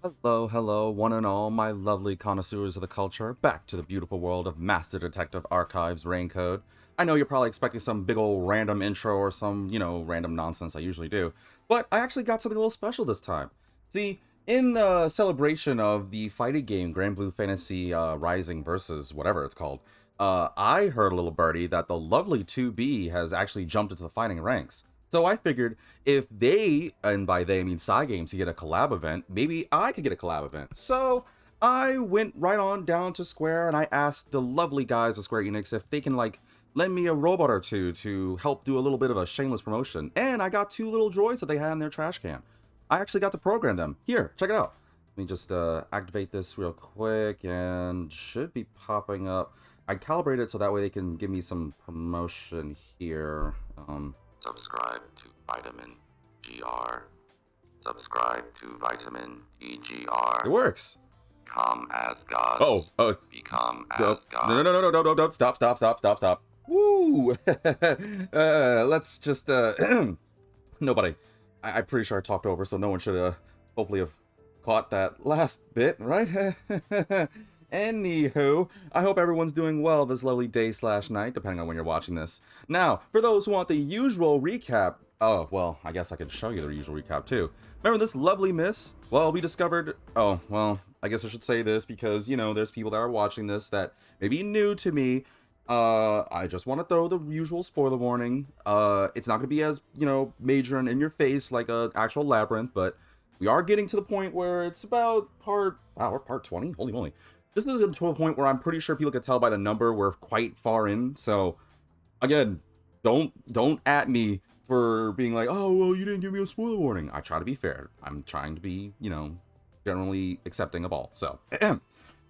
Hello, one and all, my lovely connoisseurs of the culture, back to the beautiful world of Master Detective Archives Raincode. I know you're probably expecting some big old random intro or some, random nonsense I usually do, but I actually got something a little special this time. See, in celebration of the fighting game Grand Blue Fantasy Rising versus whatever it's called, I heard a little birdie that the lovely 2B has actually jumped into the fighting ranks. So I figured if they, and by they I mean Cygames, could get a collab event, maybe I could get a collab event. So I went right on down to Square and I asked the lovely guys of Square Enix if they can lend me a robot or two to help do a little bit of a shameless promotion. And I got two little droids that they had in their trash can. I actually got to program them. Here, check it out. Let me just activate this real quick and should be popping up. I calibrated it so that way they can give me some promotion here. Subscribe to Vitamin GR. Subscribe to Vitamin EGR. It works. Become as gods. Become as gods. No. Stop. Woo! Let's just, nobody. I'm pretty sure I talked over, so no one should, hopefully have caught that last bit, right? Anywho, I hope everyone's doing well this lovely day / night, depending on when you're watching this. Now, for those who want the usual recap, oh, well, I guess I can show you the usual recap too. Remember this lovely miss? Well, we discovered, oh, well, I guess I should say this because, there's people that are watching this that may be new to me. I just want to throw the usual spoiler warning. It's not going to be as, major and in your face like a actual labyrinth, but we are getting to the point where it's about we're part 20? Holy moly. This is to a point where I'm pretty sure people can tell by the number we're quite far in. So, again, don't at me for being like, oh, well, you didn't give me a spoiler warning. I try to be fair. I'm trying to be, generally accepting of all. So, for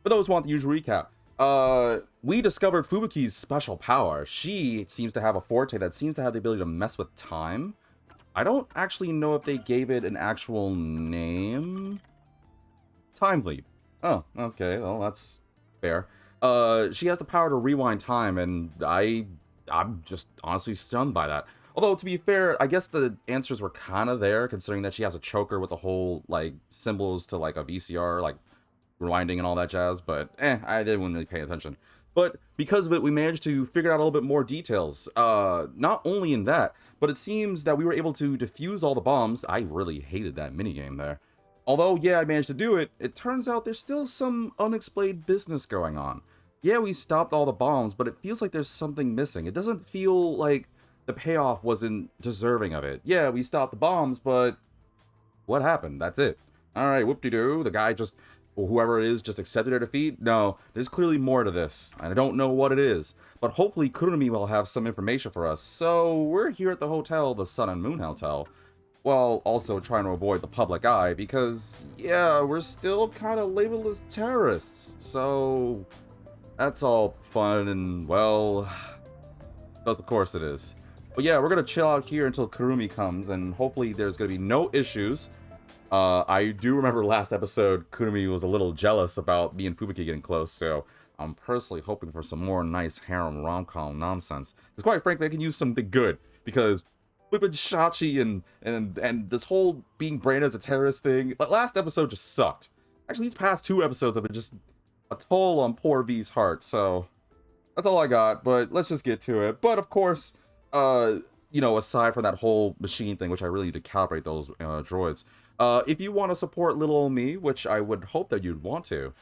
those who want the usual recap, we discovered Fubuki's special power. She seems to have a forte that seems to have the ability to mess with time. I don't actually know if they gave it an actual name. Time Leap. Oh, okay, well, that's fair. She has the power to rewind time, and I'm just honestly stunned by that. Although, to be fair, I guess the answers were kind of there, considering that she has a choker with the whole, symbols to, a VCR, rewinding and all that jazz, but, I didn't really pay attention. But because of it, we managed to figure out a little bit more details. Not only in that, but it seems that we were able to defuse all the bombs. I really hated that minigame there. Although, yeah, I managed to do it, it turns out there's still some unexplained business going on. Yeah, we stopped all the bombs, but it feels like there's something missing. It doesn't feel like the payoff wasn't deserving of it. Yeah, we stopped the bombs, but what happened? That's it. Alright, whoop-de-doo, the guy just, or whoever it is, just accepted their defeat? No, there's clearly more to this. I don't know what it is, but hopefully Kurumi will have some information for us. So, we're here at the hotel, the Sun and Moon Hotel, while also trying to avoid the public eye because, yeah, we're still kind of labeled as terrorists. So, that's all fun and, well, of course it is. But yeah, we're going to chill out here until Kurumi comes, and hopefully there's going to be no issues. I do remember last episode, Kurumi was a little jealous about me and Fubuki getting close, so I'm personally hoping for some more nice harem rom-com nonsense. Because quite frankly, I can use something good, because flippin' Shachi and this whole being branded as a terrorist thing, last episode just sucked. Actually, these past two episodes have been just a toll on poor V's heart, so that's all I got, but let's just get to it. But of course, aside from that whole machine thing, which I really need to calibrate those droids, if you want to support little old me, which I would hope that you'd want to,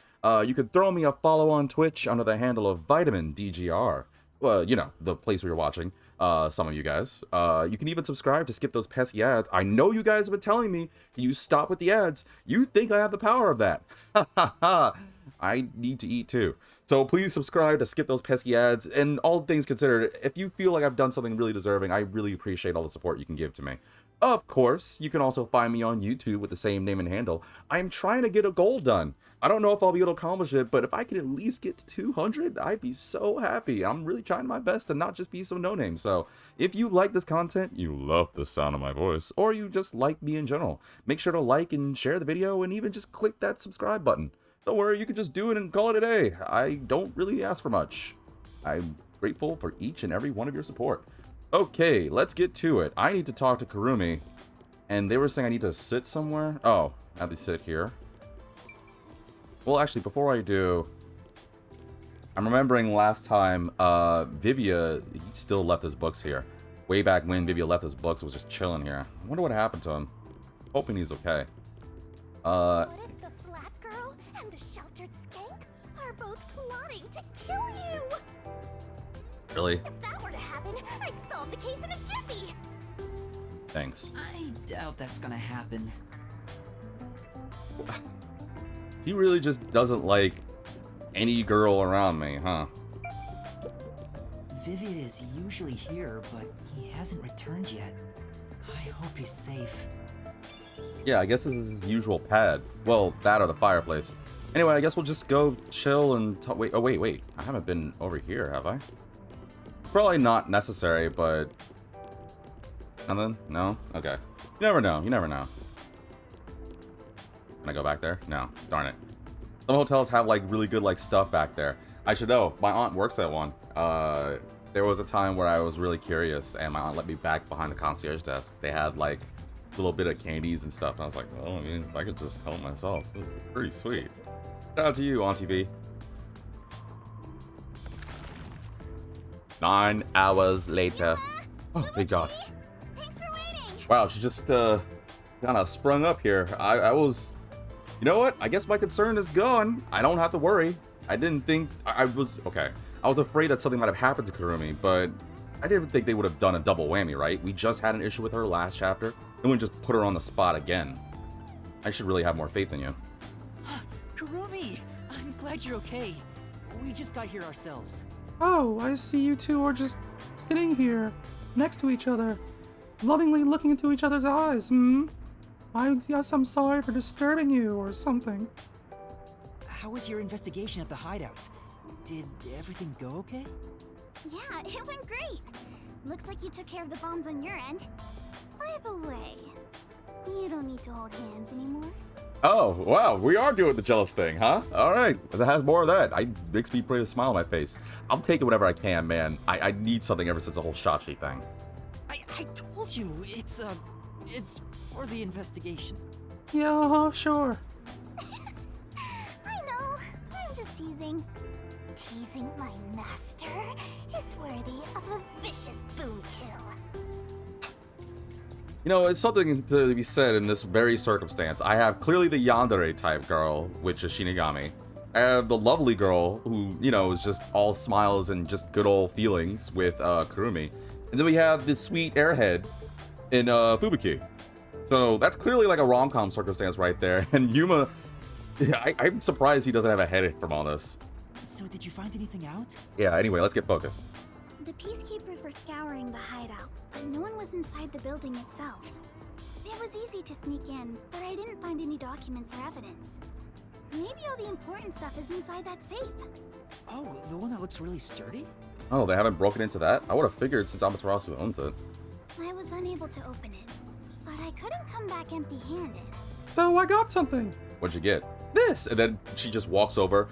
you could throw me a follow on Twitch under the handle of Vitamin DGR. Well, the place where you're watching, some of you guys. You can even subscribe to skip those pesky ads. I know you guys have been telling me, can you stop with the ads? You think I have the power of that. Ha ha ha. I need to eat too. So please subscribe to skip those pesky ads, and all things considered, if you feel like I've done something really deserving, I really appreciate all the support you can give to me. Of course, you can also find me on YouTube with the same name and handle. I'm trying to get a goal done. I don't know if I'll be able to accomplish it, but if I can at least get to 200, I'd be so happy. I'm really trying my best to not just be some no-name. So if you like this content, you love the sound of my voice, or you just like me in general, make sure to like and share the video, and even just click that subscribe button. Don't worry, you can just do it and call it a day. I don't really ask for much. I'm grateful for each and every one of your support. Okay, let's get to it. I need to talk to Kurumi, and they were saying I need to sit somewhere. Oh, I have to sit here. Well, actually, before I do, I'm remembering last time, Vivia, he still left his books here. Way back when Vivia left his books, was just chilling here. I wonder what happened to him. Hoping he's okay. What if the flat girl and the sheltered skank are both plotting to kill you? Really? If that were to happen, I'd solve the case in a jiffy. Thanks. I doubt that's gonna happen. He really just doesn't like any girl around me, huh? Vivian is usually here, but he hasn't returned yet. I hope he's safe. Yeah, I guess this is his usual pad. Well, that or the fireplace. Anyway, I guess we'll just go chill and talk. Wait, oh wait. I haven't been over here, have I? It's probably not necessary, but... Nothing? No? Okay. You never know. Can I go back there? No. Darn it. Some hotels have, like, really good, like, stuff back there. I should know. My aunt works at one. There was a time where I was really curious, and my aunt let me back behind the concierge desk. They had, like, a little bit of candies and stuff, and I was like, oh, I mean, if I could just help myself. It was pretty sweet. Shout out to you, Auntie V. 9 hours later. Oh, thank God. Thanks for waiting. Wow, she just, kind of sprung up here. I was... You know what? I guess my concern is gone. I don't have to worry. I didn't think... I was... Okay. I was afraid that something might have happened to Kurumi, but I didn't think they would have done a double whammy, right? We just had an issue with her last chapter, and we just put her on the spot again. I should really have more faith in you. Kurumi! I'm glad you're okay. We just got here ourselves. Oh, I see you two are just sitting here, next to each other, lovingly looking into each other's eyes, I guess I'm sorry for disturbing you or something. How was your investigation at the hideout? Did everything go okay? Yeah, it went great. Looks like you took care of the bombs on your end. By the way, you don't need to hold hands anymore. Oh, wow, we are doing the jealous thing, huh? Alright, that has more of that. It makes me put a smile on my face. I'll take it whenever I can, man. I need something ever since the whole Shachi thing. I told you, it's for the investigation. Yeah, sure. I know, I'm just teasing. Teasing my master is worthy of a vicious boom kill. You know, it's something to be said in this very circumstance. I have clearly the yandere type girl, which is Shinigami. I have the lovely girl who, you know, is just all smiles and just good old feelings with Kurumi. And then we have the sweet airhead in Fubuki. So that's clearly like a rom-com circumstance right there. And Yuma, yeah, I'm surprised he doesn't have a headache from all this. So did you find anything out? Yeah, anyway, let's get focused. The peacekeepers were scouring the hideout, but no one was inside the building itself. It was easy to sneak in, but I didn't find any documents or evidence. Maybe all the important stuff is inside that safe. Oh, the one that looks really sturdy? Oh, they haven't broken into that? I would have figured since Amaterasu owns it. I was unable to open it, but I couldn't come back empty-handed. So I got something. What'd you get? This! And then she just walks over.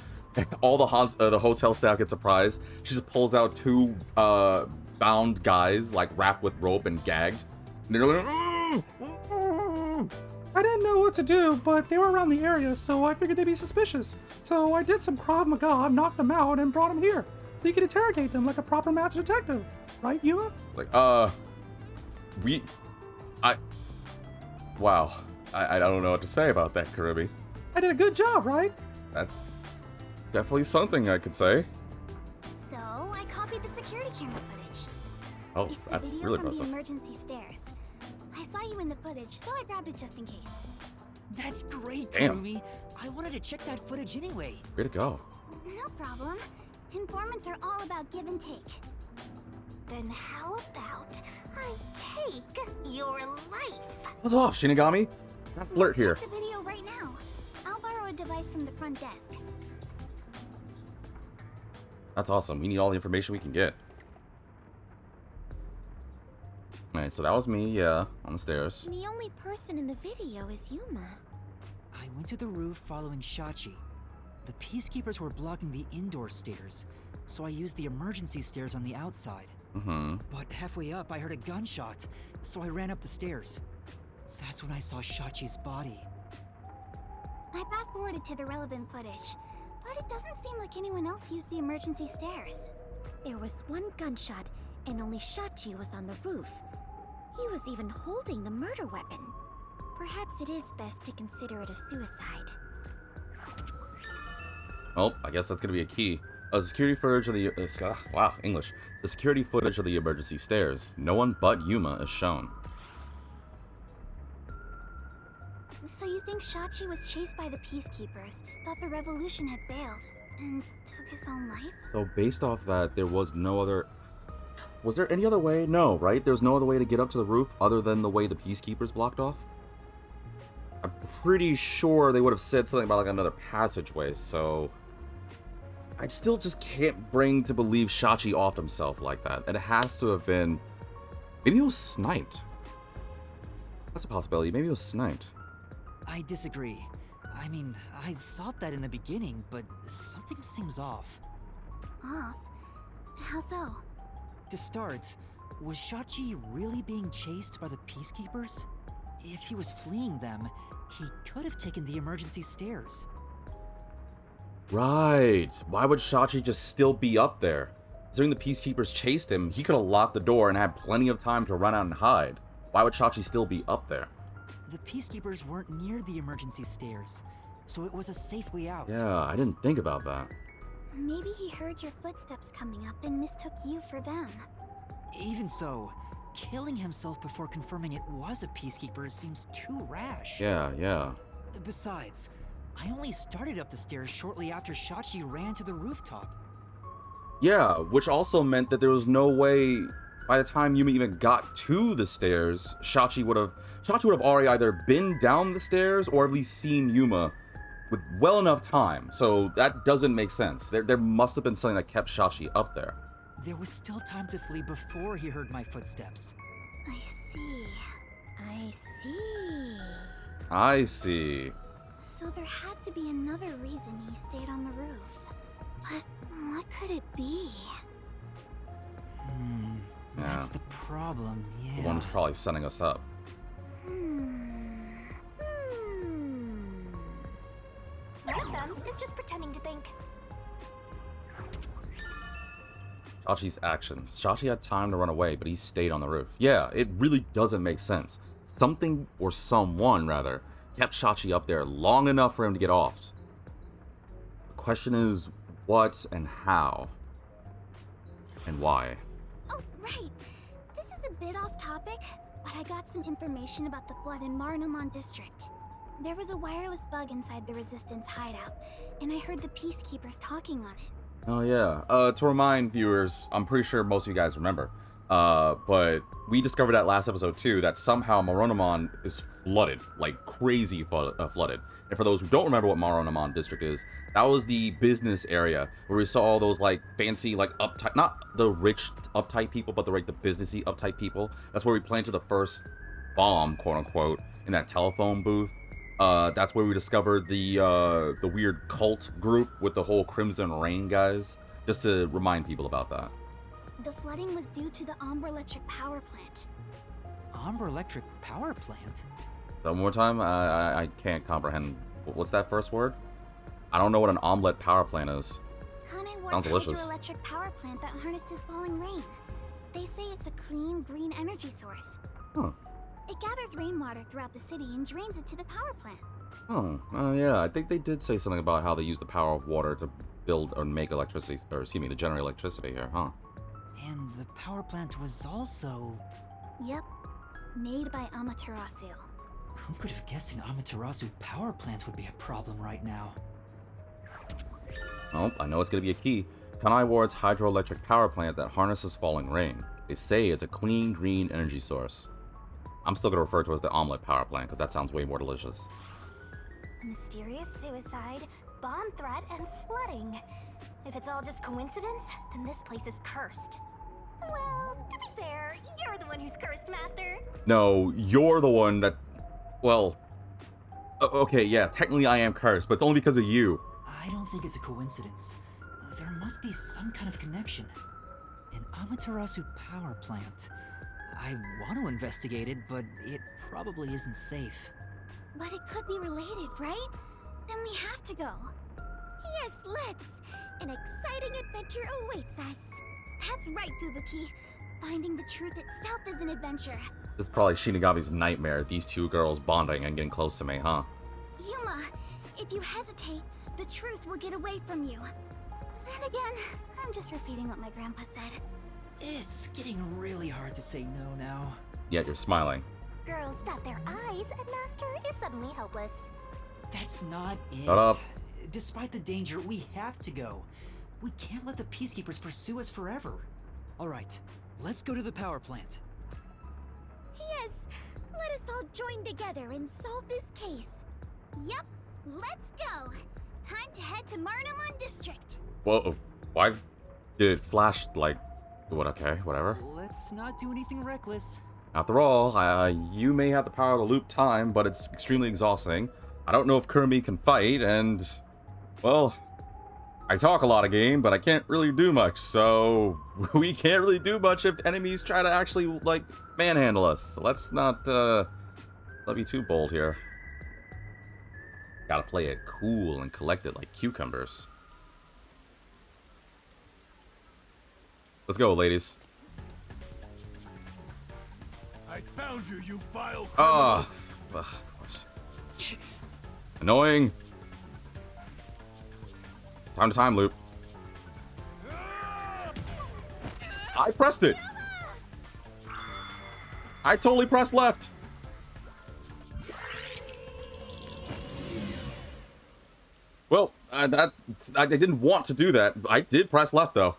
All the hotel staff get surprised. She just pulls out 2 bound guys, like wrapped with rope and gagged. And they're like, I didn't know what to do, but they were around the area, so I figured they'd be suspicious. So I did some Krav Maga, knocked them out, and brought them here. So you could interrogate them like a proper master detective. Right, Yuma? like, wow. I don't know what to say about that, Kurumi. I did a good job, right? That's definitely something I could say. So I copied the security camera footage. Oh, It's the that's video really from impressive. the emergency stairs. I saw you in the footage, so I grabbed it just in case. That's great, Damn. Kurumi. I wanted to check that footage anyway. Way to go. No problem. Informants are all about give and take. Then how about I take your life? What's off, Shinigami? Not flirt Let's here. check the video right now. I'll borrow a device from the front desk. That's awesome. We need all the information we can get. Alright, so that was me, yeah, on the stairs. The only person in the video is Yuma. I went to the roof following Shachi. The peacekeepers were blocking the indoor stairs, so I used the emergency stairs on the outside. But halfway up, I heard a gunshot, so I ran up the stairs. That's when I saw Shachi's body. I fast-forwarded to the relevant footage, but it doesn't seem like anyone else used the emergency stairs. There was one gunshot, and only Shachi was on the roof. He was even holding the murder weapon. Perhaps it is best to consider it a suicide. Well, I guess that's gonna be a key. Security footage of the wow, English. The security footage of the emergency stairs. No one but Yuma is shown. So you think Shachi was chased by the Peacekeepers, thought the revolution had failed, and took his own life? So based off that, there was no other. Was there any other way? No, right? There's no other way to get up to the roof other than the way the Peacekeepers blocked off. I'm pretty sure they would have said something about like another passageway. So I still just can't bring to believe Shachi offed himself like that. And it has to have been. Maybe he was sniped. That's a possibility. Maybe he was sniped. I disagree. I mean, I thought that in the beginning, but something seems off. Off? How so? To start, was Shachi really being chased by the Peacekeepers? If he was fleeing them, he could have taken the emergency stairs. Right. Why would Shachi just still be up there? During the Peacekeepers chased him, he could have locked the door and had plenty of time to run out and hide. Why would Shachi still be up there? The Peacekeepers weren't near the emergency stairs, so it was a safe way out. Yeah, I didn't think about that. Maybe he heard your footsteps coming up and mistook you for them. Even so, killing himself before confirming it was a Peacekeeper seems too rash. Yeah. Besides, I only started up the stairs shortly after Shachi ran to the rooftop. Yeah, which also meant that there was no way, by the time Yuma even got to the stairs, Shachi would have already either been down the stairs or at least seen Yuma with well enough time. So that doesn't make sense. There must have been something that kept Shachi up there. There was still time to flee before he heard my footsteps. I see. I see. So there had to be another reason he stayed on the roof. But what could it be? That's the problem, yeah. The one who's probably setting us up. One of them is just pretending to think. Shachi's actions. Shachi had time to run away, but he stayed on the roof. Yeah, it really doesn't make sense. Something, or someone rather, kept Shachi up there long enough for him to get off. The question is, what and how? And why? Oh, right. This is a bit off topic, but I got some information about the flood in Marunouman district. There was a wireless bug inside the Resistance hideout, and I heard the Peacekeepers talking on it. Oh yeah. To remind viewers, I'm pretty sure most of you guys remember, but we discovered that last episode too, that somehow Marunouman is flooded, like crazy flooded. And for those who don't remember what Marunouman district is, that was the business area where we saw all those like fancy, like uptight, not the rich uptight people, but the like the businessy uptight people. That's where we planted the first bomb, quote unquote, in that telephone booth. That's where we discovered the weird cult group with the whole Crimson Rain guys. Just to remind people about that. The flooding was due to the Ombre Electric power plant. Ombre Electric power plant? One more time? I can't comprehend. What's that first word? I don't know what an omelet power plant is. Sounds delicious. Hydroelectric power plant that harnesses falling rain. They say it's a clean, green energy source. Huh. It gathers rainwater throughout the city and drains it to the power plant. Oh, yeah. I think they did say something about how they use the power of water to build or make electricity, or excuse me, to generate electricity here, huh? And the power plant was also... Yep. Made by Amaterasu. Who could have guessed an Amaterasu power plant would be a problem right now? Oh, I know it's gonna be a key. Kanai Ward's hydroelectric power plant that harnesses falling rain. They say it's a clean, green energy source. I'm still gonna refer to it as the omelet power plant, because that sounds way more delicious. A mysterious suicide, bomb threat, and flooding. If it's all just coincidence, then this place is cursed. Well, to be fair, you're the one who's cursed, Master. No, you're the one that... Well... Okay, yeah, technically I am cursed, but it's only because of you. I don't think it's a coincidence. There must be some kind of connection. An Amaterasu power plant. I want to investigate it, but it probably isn't safe. But it could be related, right? Then we have to go. Yes, let's. An exciting adventure awaits us. That's right, Fubuki. Finding the truth itself is an adventure. This is probably Shinigami's nightmare, these two girls bonding and getting close to me, huh? Yuma, if you hesitate, the truth will get away from you. Then again, I'm just repeating what my grandpa said. It's getting really hard to say no now. Yet you're smiling. Girls bat their eyes, and Master is suddenly helpless. That's not it. Shut up. Despite the danger, we have to go. We can't let the Peacekeepers pursue us forever. All right, let's go to the power plant. Yes, let us all join together and solve this case. Yup, let's go. Time to head to Marnamon District. Whoa, why did it flash like... What, okay, whatever. Let's not do anything reckless. After all, you may have the power to loop time, but it's extremely exhausting. I don't know if Kirby can fight, and... Well, I talk a lot of game, but I can't really do much, so... We can't really do much if enemies try to actually, like, manhandle us. So let's not, let me too bold here. Gotta play it cool and collected like cucumbers. Let's go, ladies. I found you, you vile criminal. Ah, of course. Annoying. Time to time loop. I pressed it. I totally pressed left. Well, I didn't want to do that. I did press left though.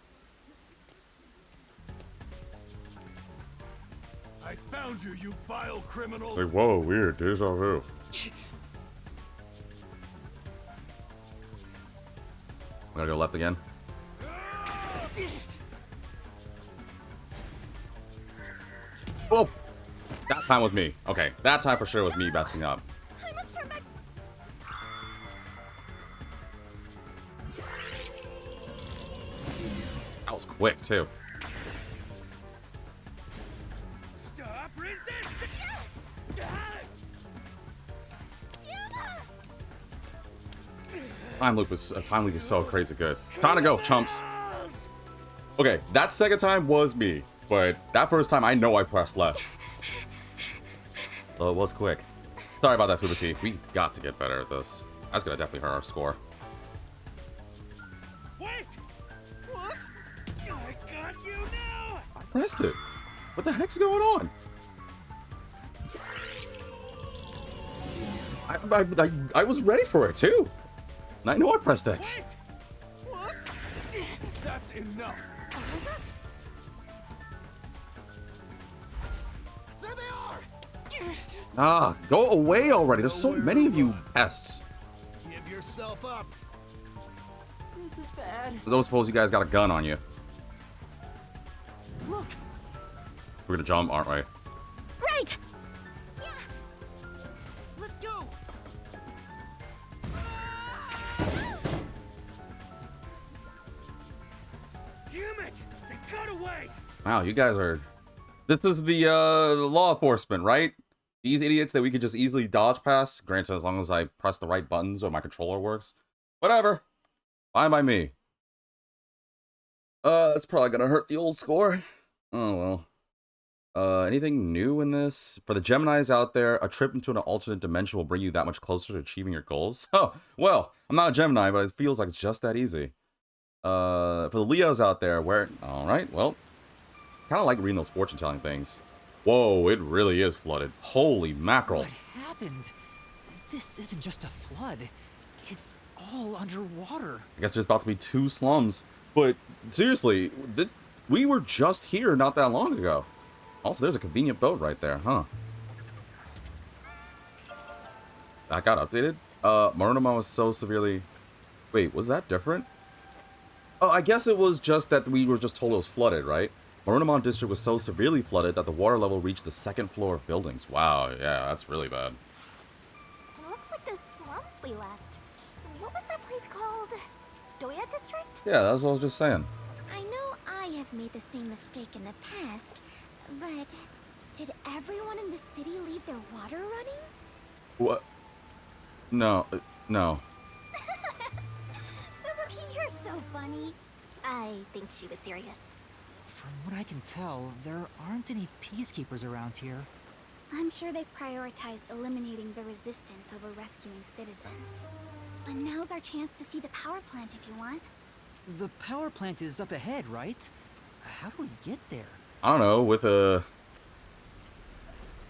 I found you, you vile criminals. Like, whoa, weird. Deja vu. I'm gonna go left again. Oh! That time was me. Okay, that time for sure was me messing up. I must turn back. That was quick, too. Stop resisting. Time loop is so crazy good. Time to go, chumps. Okay, that second time was me, but that first time I know I pressed left. So it was quick. Sorry about that, Fubuki. We got to get better at this. That's gonna definitely hurt our score. Wait! What? I got you now! I pressed it. What the heck's going on? I was ready for it too. And I know I pressed X. Wait! What? That's enough. Behind us? There they are! Ah, go away already. There's so many of you pests. Give yourself up. This is bad. I don't suppose you guys got a gun on you. Look, We're gonna jump, aren't we? Right! let's go. Damn it! They got away! Wow, you guys are... This is the law enforcement, right? These idiots that we could just easily dodge past. Granted, as long as I press the right buttons or my controller works. Whatever. Fine by me. That's probably gonna hurt the old score. Oh well. Anything new in this? For the Geminis out there, a trip into an alternate dimension will bring you that much closer to achieving your goals. Oh, well, I'm not a Gemini, but it feels like it's just that easy. For the Leos out there, where... Alright, well... Kind of like reading those fortune-telling things. Whoa, it really is flooded. Holy mackerel. What happened? This isn't just a flood. It's all underwater. I guess there's about to be 2 slums. But, seriously, we were just here not that long ago. Also, there's a convenient boat right there, huh? That got updated? Marunouman was so severely... Wait, was that different? Oh, I guess it was just that we were just told it was flooded, right? Marunouman district was so severely flooded that the water level reached the 2nd floor of buildings. Wow, yeah, that's really bad. It looks like those slums we left. What was that place called? Doya District? Yeah, that's what I was just saying. I know I have made the same mistake in the past, but did everyone in the city leave their water running? What? No, no. funny. I think she was serious. From what I can tell, there aren't any peacekeepers around here. I'm sure they've prioritized eliminating the resistance over rescuing citizens. But now's our chance to see the power plant if you want. The power plant is up ahead, right? How do we get there? I don't know, with a...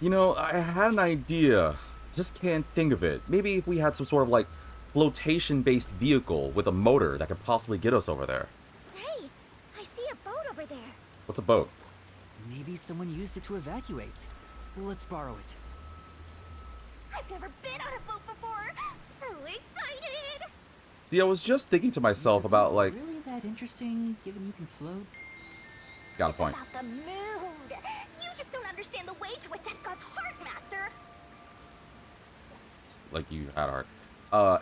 You know, I had an idea. Just can't think of it. Maybe if we had some sort of, like, flotation-based vehicle with a motor that could possibly get us over there. Hey, I see a boat over there. What's a boat? Maybe someone used it to evacuate. Let's borrow it. I've never been on a boat before. So excited! See, I was just thinking to myself about, like... Really that interesting, given you can float? Got a point. About the mood. You just don't understand the way to a dead god's heart, Master. Like you had heart.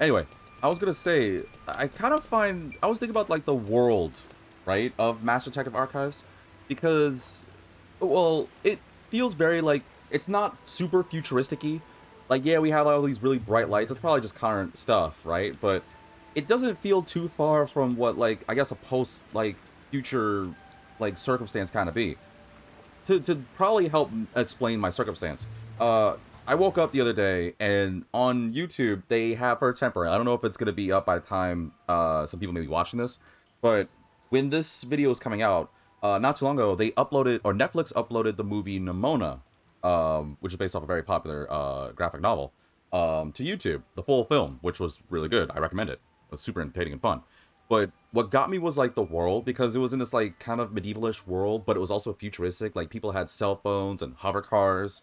Anyway, I was gonna say, I kind of find... I was thinking about, like, the world, right, of Master Detective Archives. Because, well, it feels very, like... It's not super futuristic-y. Like, yeah, we have all these really bright lights. It's probably just current stuff, right? But it doesn't feel too far from what, like, I guess a post, like, future, like, circumstance kind of be. To probably help explain my circumstance, I woke up the other day, and on YouTube, they have Her Temper. I don't know if it's going to be up by the time some people may be watching this, but when this video is coming out, not too long ago, they uploaded, or Netflix uploaded the movie Nimona, which is based off a very popular graphic novel, to YouTube, the full film, which was really good. I recommend it. It was super entertaining and fun. But what got me was, like, the world, because it was in this, like, kind of medievalish world, but it was also futuristic. Like, people had cell phones and hover cars,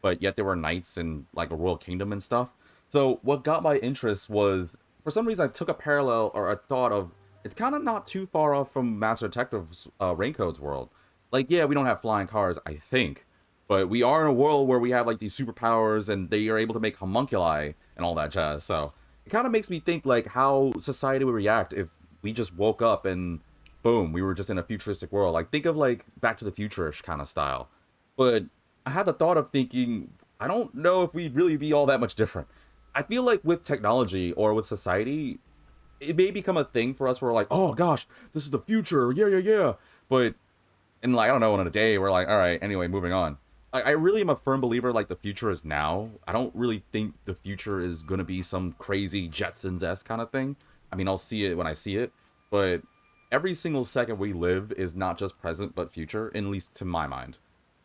but yet there were knights and, like, a royal kingdom and stuff. So what got my interest was, for some reason, I took a parallel, or a thought of, it's kind of not too far off from Master Detective's Raincode's world. Like, yeah, we don't have flying cars, I think, but we are in a world where we have, like, these superpowers, and they are able to make homunculi and all that jazz. So it kind of makes me think, like, how society would react if we just woke up and boom, we were just in a futuristic world. Like, think of, like, Back to the Future-ish kind of style. But I had the thought of thinking, I don't know if we'd really be all that much different. I feel like with technology or with society, it may become a thing for us where we're like, oh gosh, this is the future, yeah. But, and like, I don't know, in a day, we're like, all right, anyway, moving on. I really am a firm believer, like, the future is now. I don't really think the future is going to be some crazy Jetsons-esque kind of thing. I mean, I'll see it when I see it, but every single second we live is not just present, but future, at least to my mind.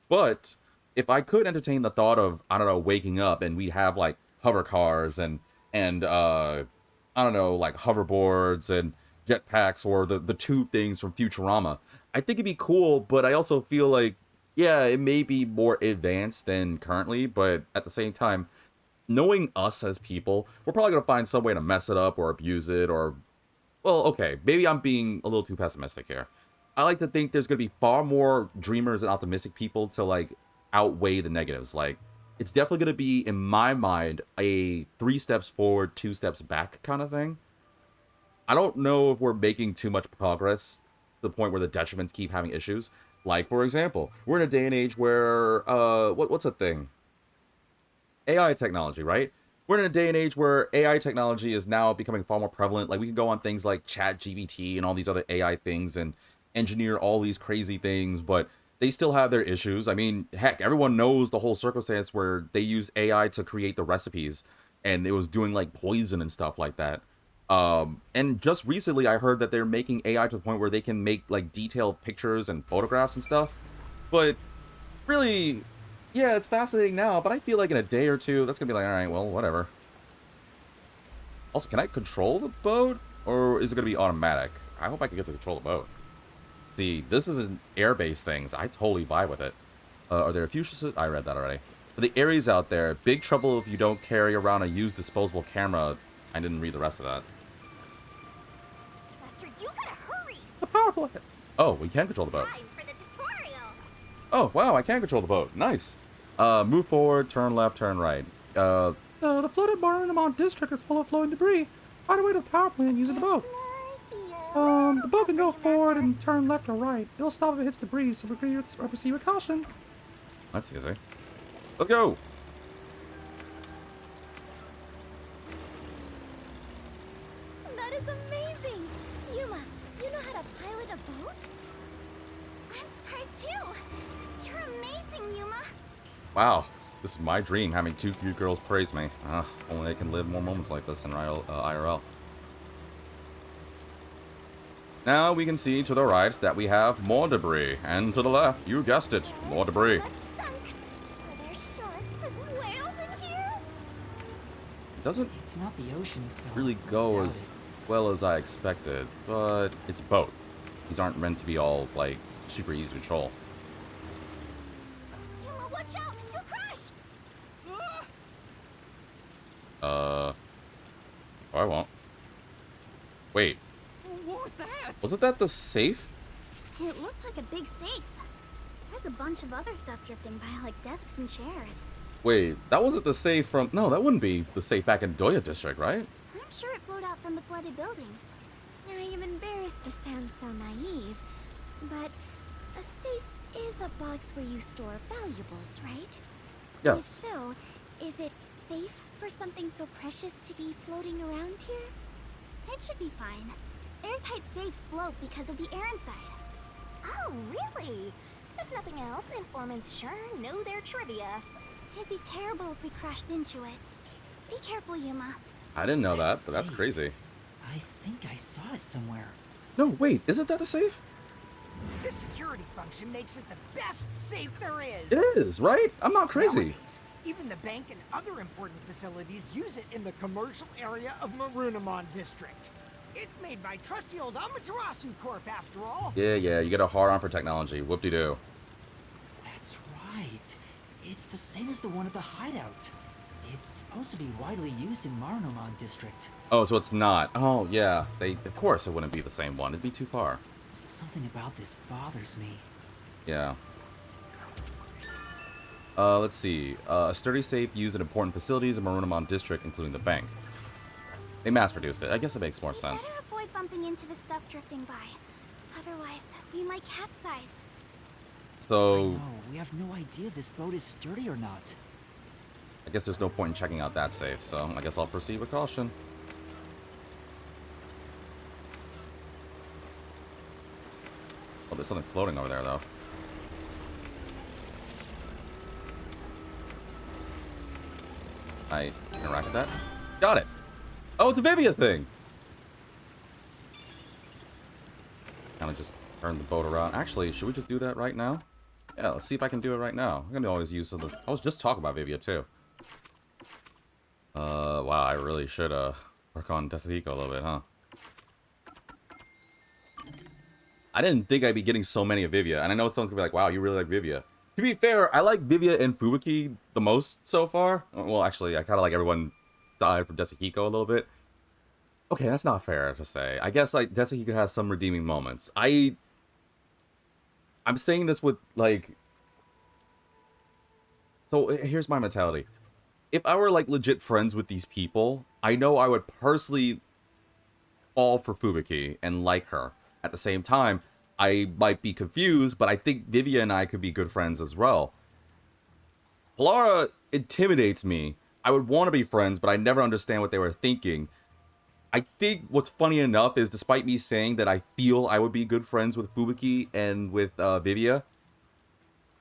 But if I could entertain the thought of, I don't know, waking up and we have, like, hover cars and I don't know, like, hoverboards and jetpacks or the tube things from Futurama, I think it'd be cool, but I also feel like, yeah, it may be more advanced than currently, but at the same time, knowing us as people, we're probably going to find some way to mess it up or abuse it or... Well, okay, maybe I'm being a little too pessimistic here. I like to think there's going to be far more dreamers and optimistic people to, like, outweigh the negatives. Like, it's definitely going to be, in my mind, a 3 steps forward, 2 steps back kind of thing. I don't know if we're making too much progress to the point where the detriments keep having issues. Like, for example, we're in a day and age where, what's a thing? AI technology, right? We're in a day and age where AI technology is now becoming far more prevalent. Like, we can go on things like ChatGPT and all these other AI things and engineer all these crazy things, but they still have their issues. I mean, heck, everyone knows the whole circumstance where they used AI to create the recipes, and it was doing, like, poison and stuff like that. And just recently, I heard that they're making AI to the point where they can make, like, detailed pictures and photographs and stuff. But really... yeah, it's fascinating now, but I feel like in a day or two, that's gonna be like, alright, well, whatever. Also, can I control the boat? Or is it gonna be automatic? I hope I can get to control the boat. See, this is an air-based things. I totally vibe with it. Are there a few... I read that already. For the Aries out there, big trouble if you don't carry around a used disposable camera. I didn't read the rest of that. Master, you gotta hurry! The power plant! Oh, we can control the boat. Time for the tutorial! Oh, wow, I can control the boat. Nice. Move forward, turn left, turn right. The flooded Marinamont district is full of flowing debris. Find a way to the power plant using the boat. The boat can go forward and turn left or right. It'll stop if it hits debris, so proceed with caution. That's easy. Let's go! That is amazing! Yuma, You know how to pilot a boat? I'm surprised too. You're amazing, Yuma. Wow, this is my dream, having two cute girls praise me. Only they can live more moments like this in IRL. Now we can see to the right that we have more debris, and to the left, you guessed it, more debris. Much sunk. Are there sharks and whales in here? It doesn't It's not the ocean, so really go doubt as it. well as I expected, but it's a boat. These aren't meant to be all, like, super easy to control. Yuma, watch out! You'll crash! Oh, I won't. Wait, What was that? wasn't that the safe? It looked like a big safe. There's a bunch of other stuff drifting by, like desks and chairs. Wait, that wasn't the safe from... No, that wouldn't be the safe back in Doya District, right? I'm sure it flowed out from the flooded buildings. I am embarrassed to sound so naive, but a safe is a box where you store valuables, right? Yes. If so, is it safe for something so precious to be floating around here? It should be fine. Airtight safes float because of the air inside. Oh, really? If nothing else, informants sure know their trivia. It'd be terrible if we crashed into it. Be careful, Yuma. I didn't know that, but that's Safe. crazy. I think I saw it somewhere. No, wait, isn't that the safe? This security function makes it the best safe there is. It is, right? I'm not crazy. Nowadays, even the bank and other important facilities use it in the commercial area of Marunamon District. It's made by trusty old Amaterasu Corp, after all. Yeah, you get a hard on for technology. Whoop-de-doo. That's right. It's the same as the one at the hideout. It's supposed to be widely used in Marnomon District. Oh, so it's not. Oh, yeah. Of course it wouldn't be the same one. It'd be too far. Something about this bothers me. Yeah. Let's see. A sturdy safe used in important facilities in Marunamon District, including the bank. They mass-produced it. I guess it makes more sense. Better avoid bumping into the stuff drifting by. Otherwise, we might capsize. So, No, we have no idea if this boat is sturdy or not. I guess there's no point in checking out that safe, so I guess I'll proceed with caution. Oh, there's something floating over there, though. I interact with that. Got it! Oh, it's a Vivia thing! Kind of just turn the boat around. Actually, should we just do that right now? Yeah, let's see if I can do it right now. I'm gonna always use some of the... I was just talking about Vivia, too. Wow, I really should, work on Desahiko a little bit, huh? I didn't think I'd be getting so many of Vivia, and I know someone's gonna be like, wow, you really like Vivia. To be fair, I like Vivia and Fubuki the most so far. Well, actually, I kind of like everyone aside from Desahiko a little bit. Okay, that's not fair to say. I guess, like, Desahiko has some redeeming moments. I'm saying this with, like... So, here's my mentality. If I were, like, legit friends with these people, I know I would personally fall for Fubuki and like her. At the same time, I might be confused, but I think Vivia and I could be good friends as well. Clara intimidates me. I would want to be friends, but I never understand what they were thinking. I think what's funny enough is, despite me saying that I feel I would be good friends with Fubuki and with Vivia,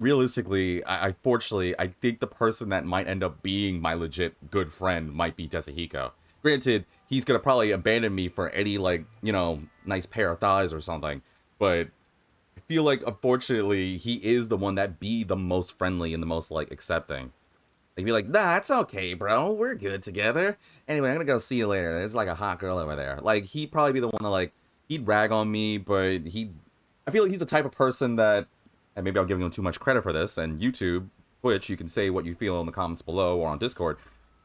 realistically, fortunately, I think the person that might end up being my legit good friend might be Desahiko. Granted, he's gonna probably abandon me for any, like, you know, nice pair of thighs or something, but I feel like, unfortunately, he is the one that be the most friendly and the most, like, accepting. They'd be like, nah, it's okay, bro, we're good together. Anyway, I'm gonna go see you later. There's, like, a hot girl over there. Like, he'd probably be the one that, like, he'd rag on me, but I feel like he's the type of person that, and maybe I'm giving him too much credit for this, and YouTube, Twitch, you can say what you feel in the comments below or on Discord,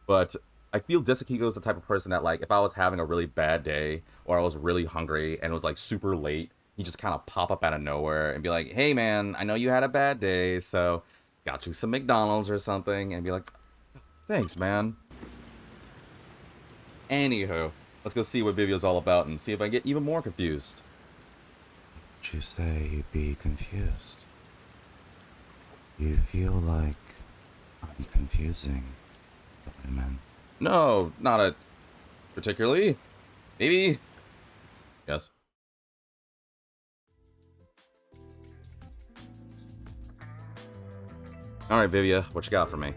but I feel Desahiko is the type of person that, like, if I was having a really bad day, or I was really hungry, and it was, like, super late, he'd just kind of pop up out of nowhere and be like, hey, man, I know you had a bad day, so got you some McDonald's or something, and be like, thanks, man. Anywho, let's go see what Vivia's all about and see if I get even more confused. Would you say you'd be confused? You feel like I'm confusing the women. No, not particularly. Maybe. Yes. Alright, Vivia, what you got for me?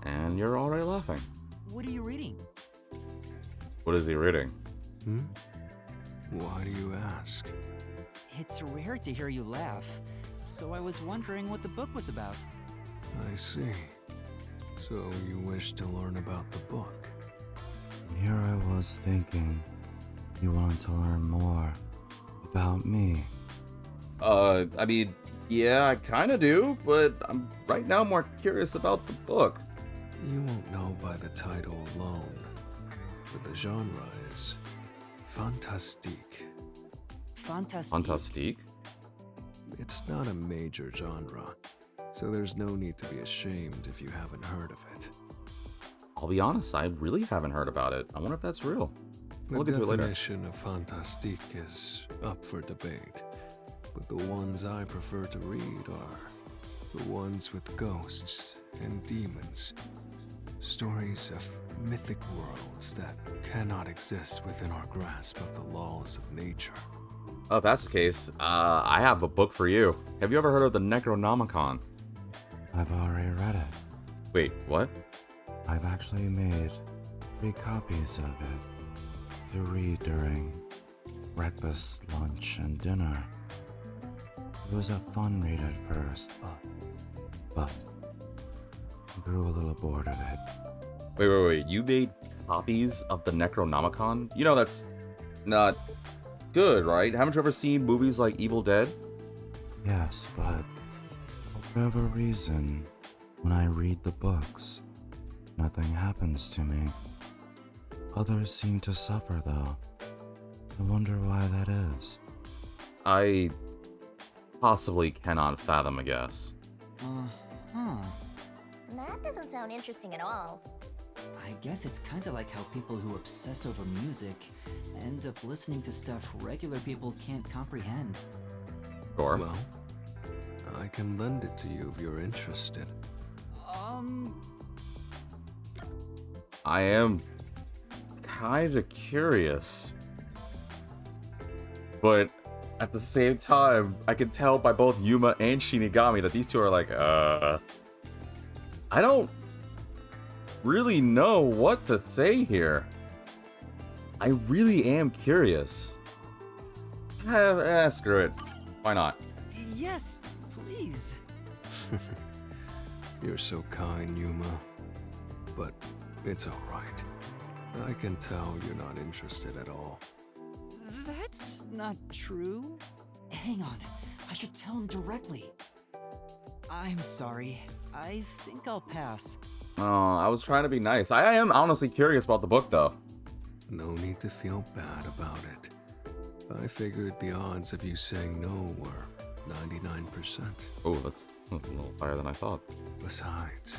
And you're already laughing. What are you reading? What is he reading? Why do you ask? It's rare to hear you laugh, so I was wondering what the book was about. I see. So you wish to learn about the book? Here I was thinking you wanted to learn more about me. I mean, yeah, I kinda do, but I'm right now more curious about the book. You won't know by the title alone, but the genre is fantastique. Fantastique. Fantastique? It's not a major genre, so there's no need to be ashamed if you haven't heard of it. I'll be honest, I really haven't heard about it. I wonder if that's real. We'll The get to it later. definition of fantastique is up for debate, but the ones I prefer to read are the ones with ghosts and demons. Stories of mythic worlds that cannot exist within our grasp of the laws of nature. Oh, if that's the case, I have a book for you. Have you ever heard of the Necronomicon? I've already read it. Wait, what? I've actually made 3 copies of it to read during breakfast, lunch, and dinner. It was a fun read at first, but I grew a little bored of it. Wait. You made copies of the Necronomicon? You know that's not good, right? Haven't you ever seen movies like Evil Dead? Yes, but for whatever reason, when I read the books, nothing happens to me. Others seem to suffer, though. I wonder why that is. I possibly cannot fathom a guess. Uh-huh. That doesn't sound interesting at all. I guess it's kinda like how people who obsess over music end up listening to stuff regular people can't comprehend. Sure. Well, I can lend it to you if you're interested. I am kinda curious. But at the same time, I can tell by both Yuma and Shinigami that these two are like, I don't really know what to say here. I really am curious. Screw it. Why not? Yes, please. You're so kind, Yuma. But it's alright. I can tell you're not interested at all. That's not true. Hang on, I should tell him directly. I'm sorry. I think I'll pass. Oh, I was trying to be nice. I am honestly curious about the book, though. No need to feel bad about it. I figured the odds of you saying no were 99%. Oh, that's a little higher than I thought. Besides,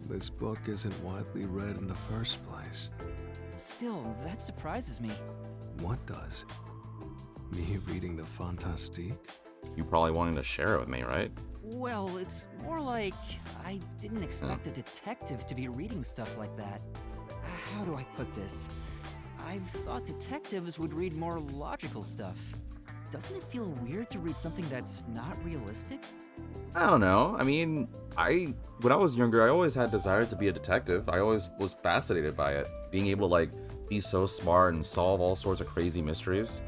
this book isn't widely read in the first place. Still, that surprises me. What does? Me reading the Fantastique? You probably wanting to share it with me, right? Well, it's more like I didn't expect a detective to be reading stuff like that. How do I put this? I thought detectives would read more logical stuff. Doesn't it feel weird to read something that's not realistic? I don't know. I mean, when I was younger, I always had desires to be a detective. I always was fascinated by it. Being able to, like, be so smart and solve all sorts of crazy mysteries.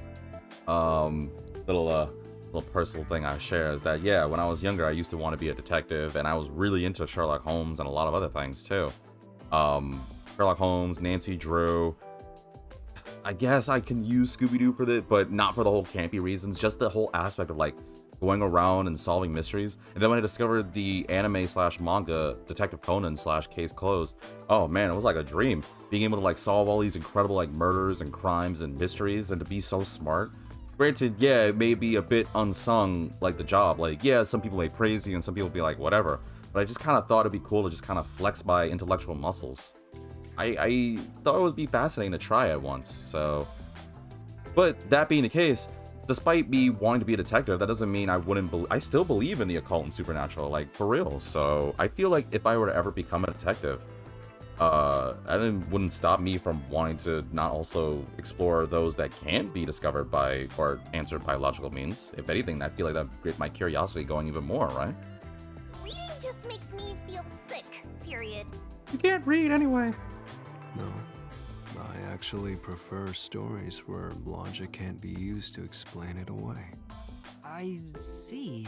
Little personal thing I share is that, yeah, when I was younger, I used to want to be a detective, and I was really into Sherlock Holmes and a lot of other things, too. Sherlock Holmes, Nancy Drew. I guess I can use Scooby-Doo for it, but not for the whole campy reasons. Just the whole aspect of, like, going around and solving mysteries. And then when I discovered the anime/manga Detective Conan/Case Closed, oh man, it was like a dream. Being able to, like, solve all these incredible, like, murders and crimes and mysteries, and to be so smart. Granted, yeah, it may be a bit unsung, like the job. Like, yeah, some people may praise you and some people be like, whatever. But I just kind of thought it'd be cool to just kind of flex my intellectual muscles. I thought it would be fascinating to try it once, so... But that being the case, despite me wanting to be a detective, that doesn't mean I wouldn't I still believe in the occult and supernatural, like, for real. So I feel like if I were to ever become a detective, wouldn't stop me from wanting to not also explore those that can't be discovered by or answered by logical means. If anything, I feel like that would get my curiosity going even more, right? Reading just makes me feel sick, period. You can't read anyway. No. I actually prefer stories where logic can't be used to explain it away. I see.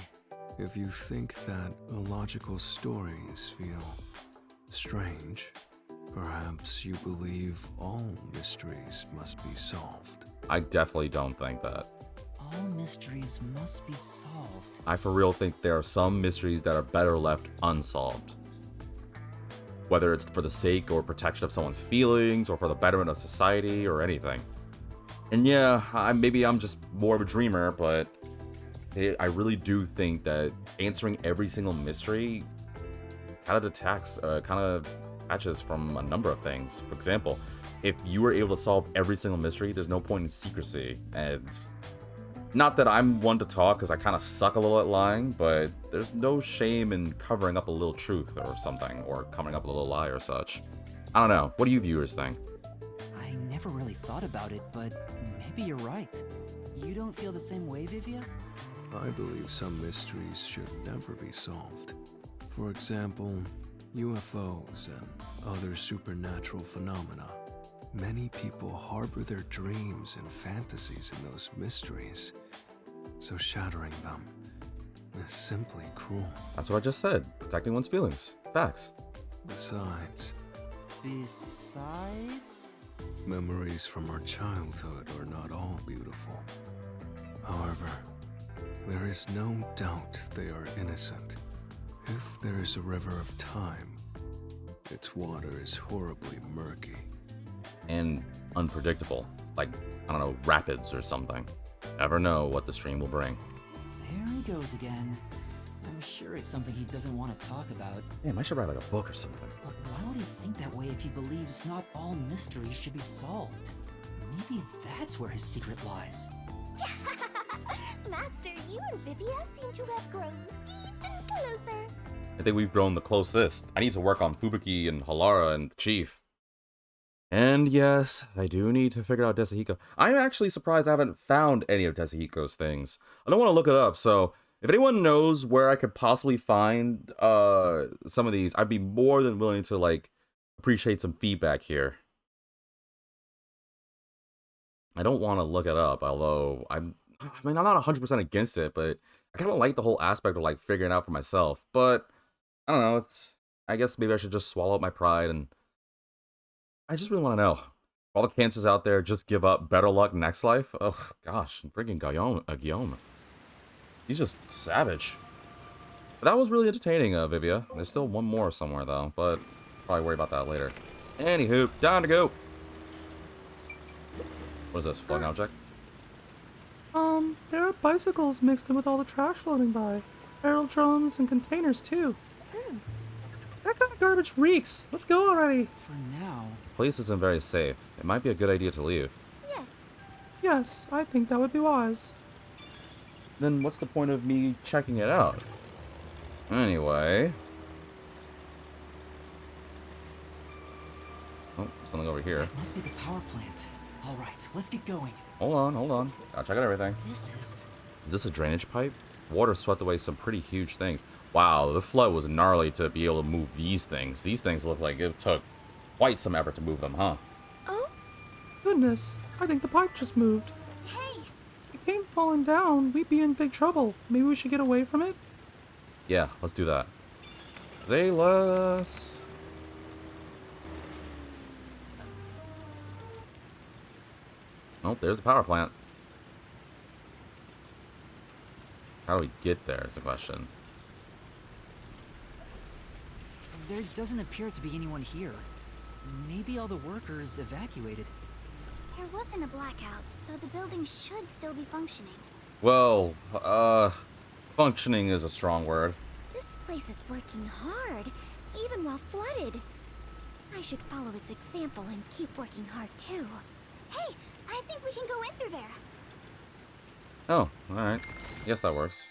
If you think that illogical stories feel strange, perhaps you believe all mysteries must be solved. I definitely don't think that. All mysteries must be solved. I for real think there are some mysteries that are better left unsolved. Whether it's for the sake or protection of someone's feelings, or for the betterment of society, or anything. And yeah, maybe I'm just more of a dreamer, but I really do think that answering every single mystery kind of attaches from a number of things. For example, if you were able to solve every single mystery, there's no point in secrecy. And not that I'm one to talk, because I kind of suck a little at lying, but there's no shame in covering up a little truth or something, or covering up a little lie or such. I don't know. What do you viewers think? I never really thought about it, but maybe you're right. You don't feel the same way, Vivia? I believe some mysteries should never be solved. For example, UFOs and other supernatural phenomena. Many people harbor their dreams and fantasies in those mysteries, so shattering them is simply cruel. That's what I just said. Protecting one's feelings. Facts. Besides, memories from our childhood are not all beautiful. However, there is no doubt they are innocent. If there is a river of time, its water is horribly murky. And unpredictable. Like, I don't know, rapids or something. Never know what the stream will bring. There he goes again. I'm sure it's something he doesn't want to talk about. Damn, I should write like a book or something. But why would he think that way if he believes not all mysteries should be solved? Maybe that's where his secret lies. Master, you and Vivia seem to have grown even closer. I think we've grown the closest. I need to work on Fubuki and Halara and the Chief. And yes, I do need to figure out Desahiko. I'm actually surprised I haven't found any of Desahiko's things. I don't want to look it up, so if anyone knows where I could possibly find some of these, I'd be more than willing to, like, appreciate some feedback here. I don't want to look it up, although I'm not 100% against it, but I kind of like the whole aspect of, like, figuring it out for myself. But I don't know, I guess maybe I should just swallow up my pride, and I just really want to know. All the cancers out there, just give up. Better luck next life. Oh gosh, freaking Guillaume. He's just savage. But that was really entertaining, Vivia. There's still one more somewhere though, but probably worry about that later. Anywho, down to go. What is this? Floating object? There are bicycles mixed in with all the trash floating by. Barrel drums and containers too. That kind of garbage reeks. Let's go already. For now. This place isn't very safe. It might be a good idea to leave. Yes. Yes, I think that would be wise. Then what's the point of me checking it out? Anyway. Oh, something over here. It must be the power plant. All right, let's get going. Hold on. Gotta check out everything. Is Is this a drainage pipe? Water swept away some pretty huge things. Wow, the flood was gnarly to be able to move these things. These things look like it took quite some effort to move them, huh? Oh, Goodness, I think the pipe just moved. hey. If it came falling down, we'd be in big trouble. Maybe we should get away from it? Yeah, let's do that. They less. Oh, there's the power plant. How do we get there is the question. There doesn't appear to be anyone here. Maybe all the workers evacuated. There wasn't a blackout, so the building should still be functioning. Well, functioning is a strong word. This place is working hard, even while flooded. I should follow its example and keep working hard too. Hey, I think we can go in through there. Oh, alright. Yes, that works.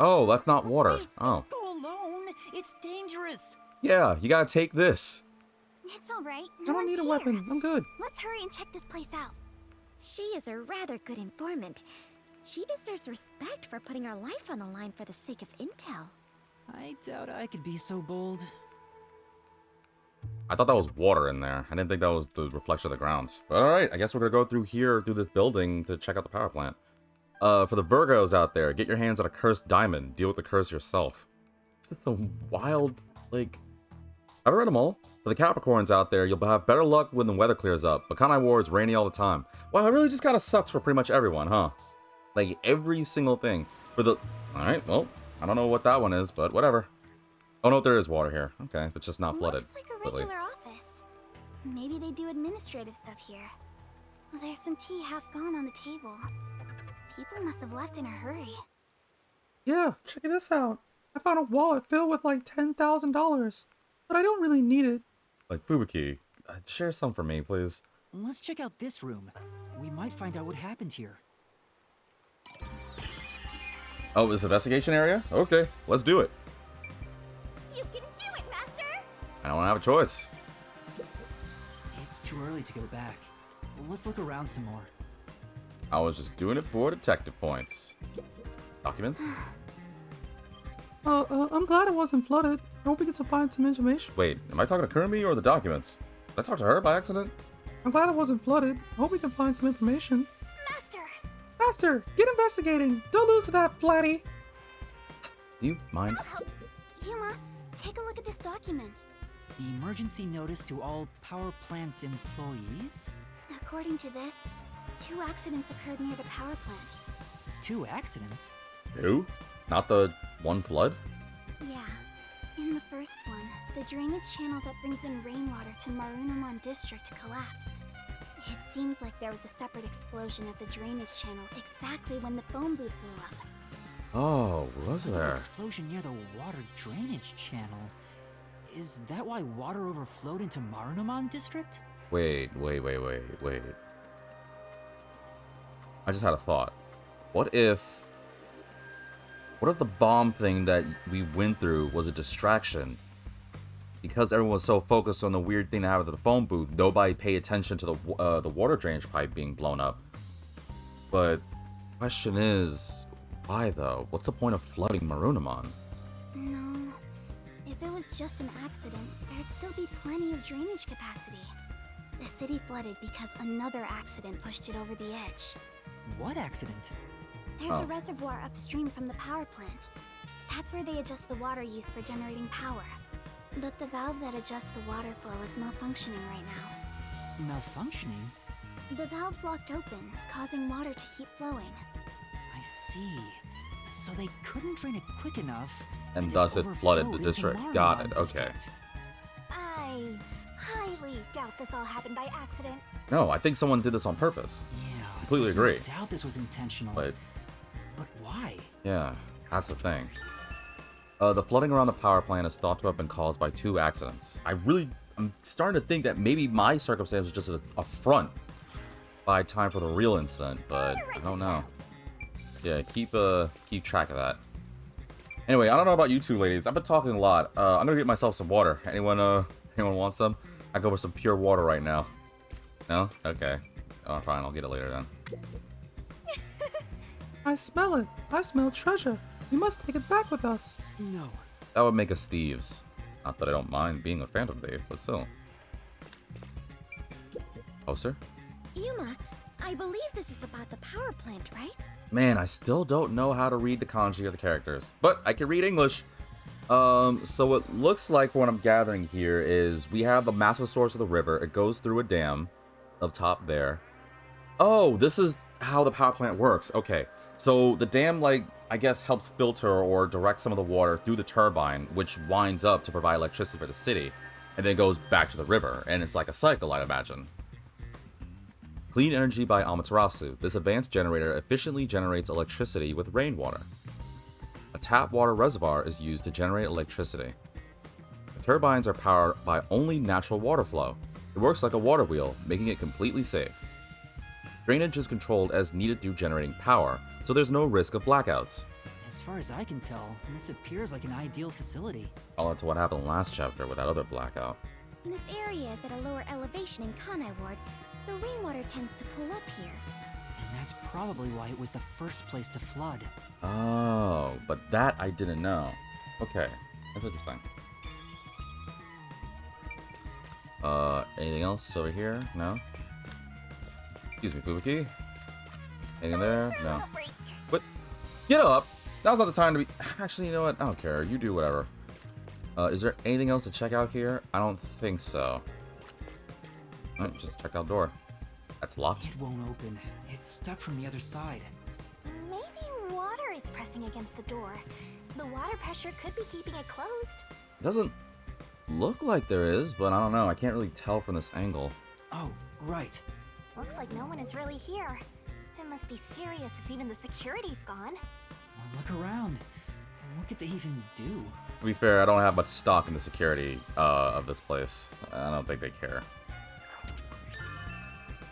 Oh, that's not water. Wait, Oh. don't go alone. It's dangerous. Yeah, you gotta take this. It's alright. I No don't one's need a here. weapon. I'm good. Let's hurry and check this place out. She is a rather good informant. She deserves respect for putting her life on the line for the sake of intel. I doubt I could be so bold. I thought that was water in there. I didn't think that was the reflection of the ground. But alright, I guess we're gonna go through here, through this building, to check out the power plant. For the Virgos out there, get your hands on a cursed diamond. Deal with the curse yourself. It's just a wild, like... I've read them all. For the Capricorns out there, you'll have better luck when the weather clears up. Bacchanal War is rainy all the time. Wow, it really just kinda sucks for pretty much everyone, huh? Like, every single thing. For the... Alright, well, I don't know what that one is, but whatever. Oh no, there is water here. Okay, it's just not flooded. Looks like a completely. regular office. Maybe they do administrative stuff here. Well, there's some tea half gone on the table. People must have left in a hurry. Yeah, check this out. I found a wallet filled with like $10,000, but I don't really need it. Like, Fubuki, share some for me, please. Let's check out this room. We might find out what happened here. Oh, this investigation area? Okay, let's do it. You can do it, Master! I don't have a choice. It's too early to go back. Let's look around some more. I was just doing it for detective points. Documents? I'm glad it wasn't flooded. I hope we get to find some information. Wait, am I talking to Kurumi or the documents? Did I talk to her by accident? I'm glad it wasn't flooded. I hope we can find some information. Master! Master, get investigating. Don't lose to that flatty. Do you mind? Yuma, take a look at this document. Emergency notice to all power plant employees? According to this, 2 accidents occurred near the power plant. 2 accidents? Who? Not the one flood? Yeah. In the first one, the drainage channel that brings in rainwater to Marunamon District collapsed. It seems like there was a separate explosion at the drainage channel exactly when the phone booth blew up. Oh, was An there? explosion near the water drainage channel. Is that why water overflowed into Marunamon District? Wait. I just had a thought. What if the bomb thing that we went through was a distraction? Because everyone was so focused on the weird thing that happened to the phone booth, nobody paid attention to the water drainage pipe being blown up. But question is, why though? What's the point of flooding Marunamon? No. If it was just an accident, there'd still be plenty of drainage capacity. The city flooded because another accident pushed it over the edge. What accident? There's Oh. a reservoir upstream from the power plant. That's where they adjust the water used for generating power. But the valve that adjusts the water flow is malfunctioning right now. Malfunctioning? The valve's locked open, causing water to keep flowing. I see. So they couldn't drain it quick enough. And thus it flooded the overflowed into district. Got it, Marunamon okay. District. I highly doubt this all happened by accident. No, I think someone did this on purpose. Yeah. Completely there's no agree. doubt this was intentional. But But why? yeah, that's the thing. The flooding around the power plant is thought to have been caused by 2 accidents. I'm starting to think that maybe my circumstance was just a front by time for the real incident, but I don't know. Yeah, keep track of that. Anyway, I don't know about you two ladies. I've been talking a lot. I'm gonna get myself some water. Anyone want some? I go for some pure water right now. No? Okay. Oh, fine. I'll get it later then. I smell it. I smell treasure. We must take it back with us. No. That would make us thieves. Not that I don't mind being a phantom thief, but still. Oh, sir? Yuma, I believe this is about the power plant, right? Man, I still don't know how to read the kanji of the characters, but I can read English. So it looks like what I'm gathering here is we have the master source of the river. It goes through a dam up top there. Oh, this is how the power plant works. Okay, so the dam, like, I guess helps filter or direct some of the water through the turbine, which winds up to provide electricity for the city, and then goes back to the river, and it's like a cycle, I'd imagine. Clean energy by Amaterasu. This advanced generator efficiently generates electricity with rainwater. A tap water reservoir is used to generate electricity. The turbines are powered by only natural water flow. It works like a water wheel, making it completely safe. Drainage is controlled as needed through generating power, so there's no risk of blackouts. As far as I can tell, this appears like an ideal facility. Oh, that's what happened last chapter with that other blackout. This area is at a lower elevation in Kanai Ward, so rainwater tends to pool up here. And that's probably why it was the first place to flood. Oh, but that I didn't know. Okay, that's interesting. Anything else over here? No? Excuse me, Fubuki? Anything there? No. But, get up! Now's not the time to be... Actually, you know what? I don't care. You do whatever. Is there anything else to check out here? I don't think so. Alright, just check out door. That's locked. It won't open. It's stuck from the other side. Maybe water is pressing against the door. The water pressure could be keeping it closed. Doesn't look like there is, but I don't know. I can't really tell from this angle. Oh, right. Looks like no one is really here. It must be serious if even the security's gone. Well, look around. What could they even do? To be fair, I don't have much stock in the security of this place. I don't think they care.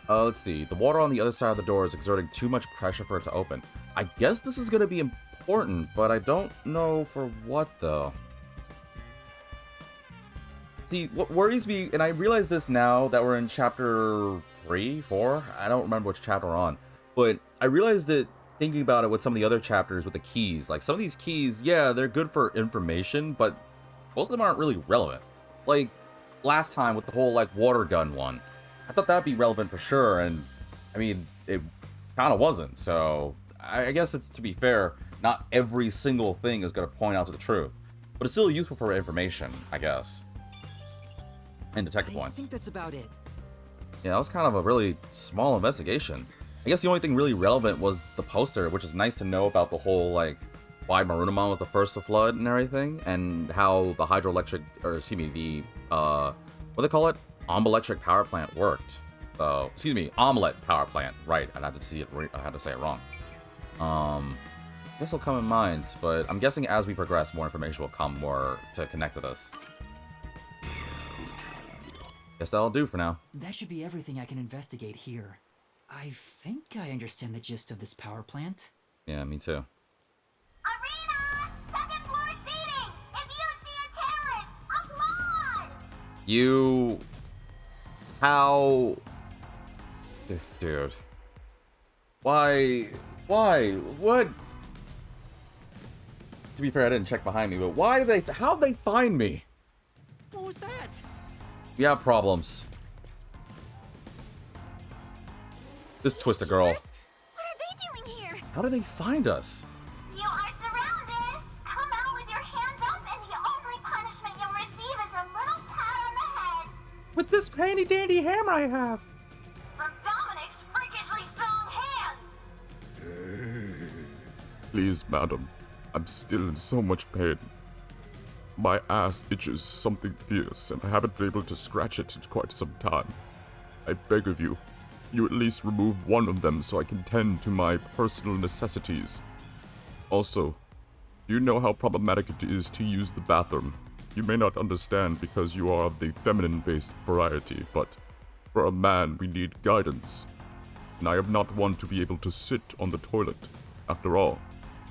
Let's see. The water on the other side of the door is exerting too much pressure for it to open. I guess this is going to be important, but I don't know for what, though. See, what worries me, and I realize this now that we're in chapter 3, 4? I don't remember which chapter we're on. But I realized that thinking about it with some of the other chapters with the keys, like some of these keys, yeah, they're good for information, but most of them aren't really relevant. Like last time with the whole like water gun one, I thought that'd be relevant for sure, and I mean, it kind of wasn't. So I guess to be fair, not every single thing is going to point out to the truth, but it's still useful for information, I guess. And detective points. I think that's about it. Yeah, that was kind of a really small investigation. I guess the only thing really relevant was the poster, which is nice to know about the whole, like, why Marunamon was the first to flood and everything, and how the hydroelectric, or excuse me, the, what do they call it? Ombelectric power plant worked. Excuse me, omelet power plant, right, I had to say it wrong. I guess it'll come in mind, but I'm guessing as we progress, more information will come more to connect to this. Guess that'll do for now. That should be everything I can investigate here. I think I understand the gist of this power plant. Yeah, me too. Arena! Second floor seating! If you see a terrorist, applaud! You... How... Dude. Why? What? To be fair, I didn't check behind me, but how'd they find me? What was that? We have problems. This Twister girl. What are they doing here? How do they find us? You are surrounded! Come out with your hands up and the only punishment you'll receive is a little pat on the head With this handy dandy hammer I have. from Dominic's freakishly strong hands! Please, madam. I'm still in so much pain. My ass itches something fierce, and I haven't been able to scratch it in quite some time. I beg of you, you at least remove one of them so I can tend to my personal necessities. Also, do you know how problematic it is to use the bathroom? You may not understand because you are of the feminine-based variety, but for a man we need guidance. And I am not one to be able to sit on the toilet. After all,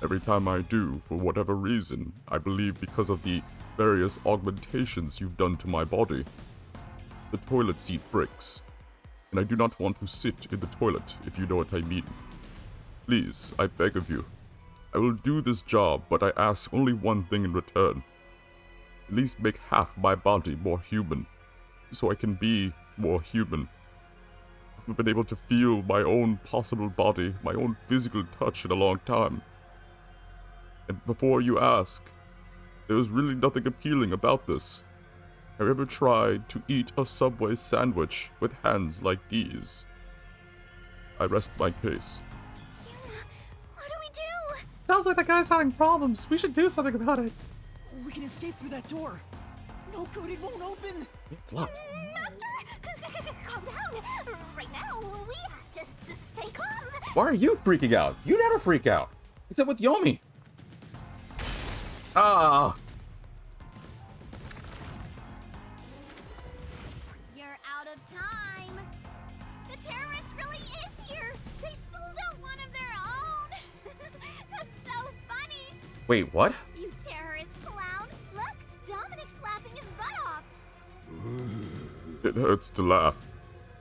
every time I do, for whatever reason, I believe because of the various augmentations you've done to my body, the toilet seat breaks. And I do not want to sit in the toilet, if you know what I mean. Please, I beg of you. I will do this job, but I ask only one thing in return. At least make half my body more human, so I can be more human. I haven't been able to feel my own possible body, my own physical touch in a long time. And before you ask, there is really nothing appealing about this. Have you ever tried to eat a Subway sandwich with hands like these? I rest my case. What do we do? Sounds like that guy's having problems. We should do something about it. We can escape through that door. No good, it won't open. It's locked. Master, calm down. Right now, we have to stay calm. Why are you freaking out? You never freak out. Except with Yomi. Ah. You're out of time. The terrorist really is here. They sold out one of their own. That's so funny! Wait, what? You terrorist clown! Look, Dominic's laughing his butt off! It hurts to laugh.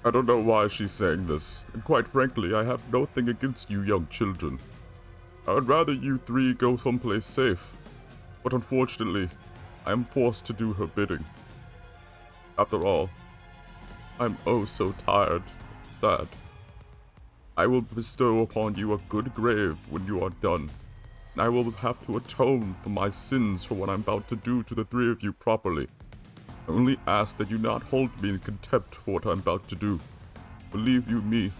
I don't know why she's saying this, and quite frankly, I have nothing against you young children. I would rather you three go someplace safe, but unfortunately, I am forced to do her bidding. After all, I'm oh so tired, sad. I will bestow upon you a good grave when you are done, and I will have to atone for my sins for what I'm about to do to the three of you properly. I only ask that you not hold me in contempt for what I'm about to do. Believe you me,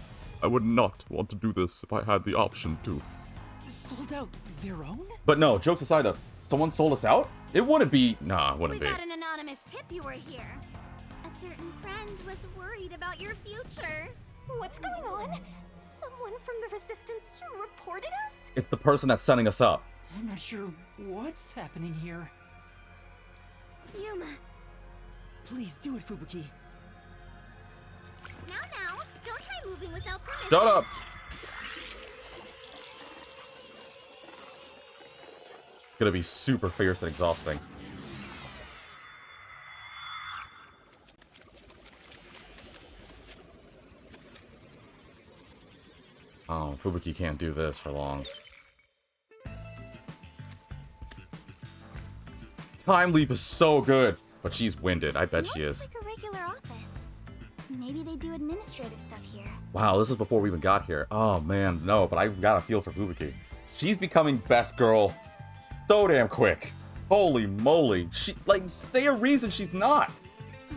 I would not want to do this if I had the option to. Sold out their own? But no, jokes aside though, someone sold us out? It wouldn't be. Nah, it We wouldn't be. got an anonymous tip you were here. A certain friend was worried about your future. What's going on? Someone from the Resistance reported us? It's the person that's setting us up. I'm not sure what's happening here. Yuma, Please do it, Fubuki. now, don't try moving without permission. Shut up! It's gonna be super fierce and exhausting. Oh, Fubuki can't do this for long. Time Leap is so good, but she's winded. I bet she is. Looks like a regular office. Maybe they do administrative stuff here. Wow, this is before we even got here. Oh man, no, but I got a feel for Fubuki. She's becoming best girl so damn quick. Holy moly. She, like, say a reason she's not.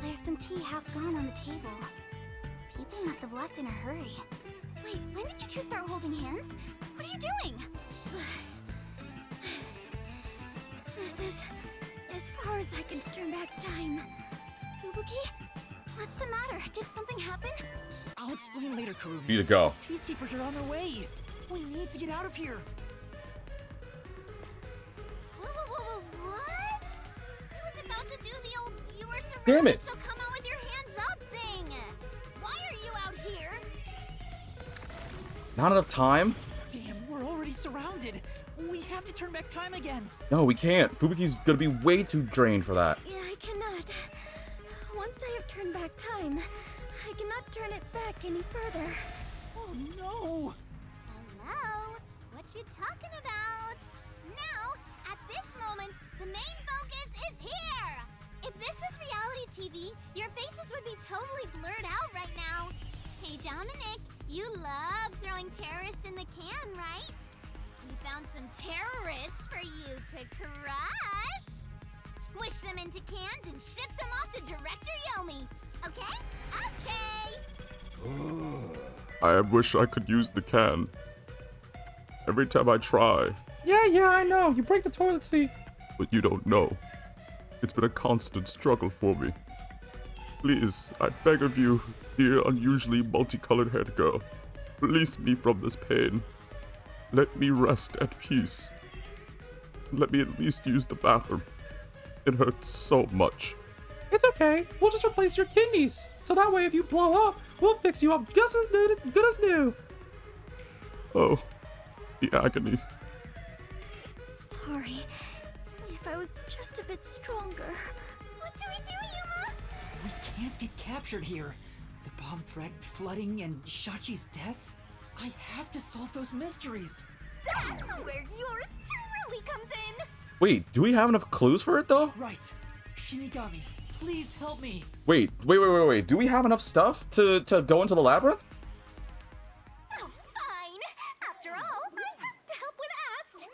There's some tea half gone on the table. People must have left in a hurry. Wait, when did you two start holding hands? What are you doing? This is as far as I can turn back time. Fubuki? What's the matter? Did something happen? I'll explain later, Kurumi. You to go. Peacekeepers are on their way. We need to get out of here. What? I was about to do the old "you were surrounded, Damn it. so come out with your hands up" thing. Why are you out here? Not enough time? Damn, we're already surrounded. We have to turn back time again. No, we can't. Fubuki's gonna be way too drained for that. Yeah, I cannot. Once I have turned back time, I cannot turn it back any further. Oh no! Hello? What you talking about? Now, at this moment, the main focus is here! If this was reality TV, your faces would be totally blurred out right now. Hey, Dominic, you love throwing terrorists in the can, right? We found some terrorists for you to crush. Squish them into cans and ship them off to Director Yomi. Okay? Okay! I wish I could use the can. Every time I try, Yeah, I know. You break the toilet seat. but you don't know. It's been a constant struggle for me. Please, I beg of you, dear unusually multicolored haired girl, release me from this pain. Let me rest at peace. Let me at least use the bathroom. It hurts so much. It's okay. We'll just replace your kidneys. So that way if you blow up, we'll fix you up just as good as new. Oh, the agony. Sorry. If I was just a bit stronger. What do we do, Yuma? We can't get captured here. The bomb threat, flooding, and Shachi's death? I have to solve those mysteries. That's where yours truly comes in! Wait, do we have enough clues for it though? Right. Shinigami, please help me. Wait. Do we have enough stuff to go into the labyrinth? Oh, fine! After all, I have to help when asked!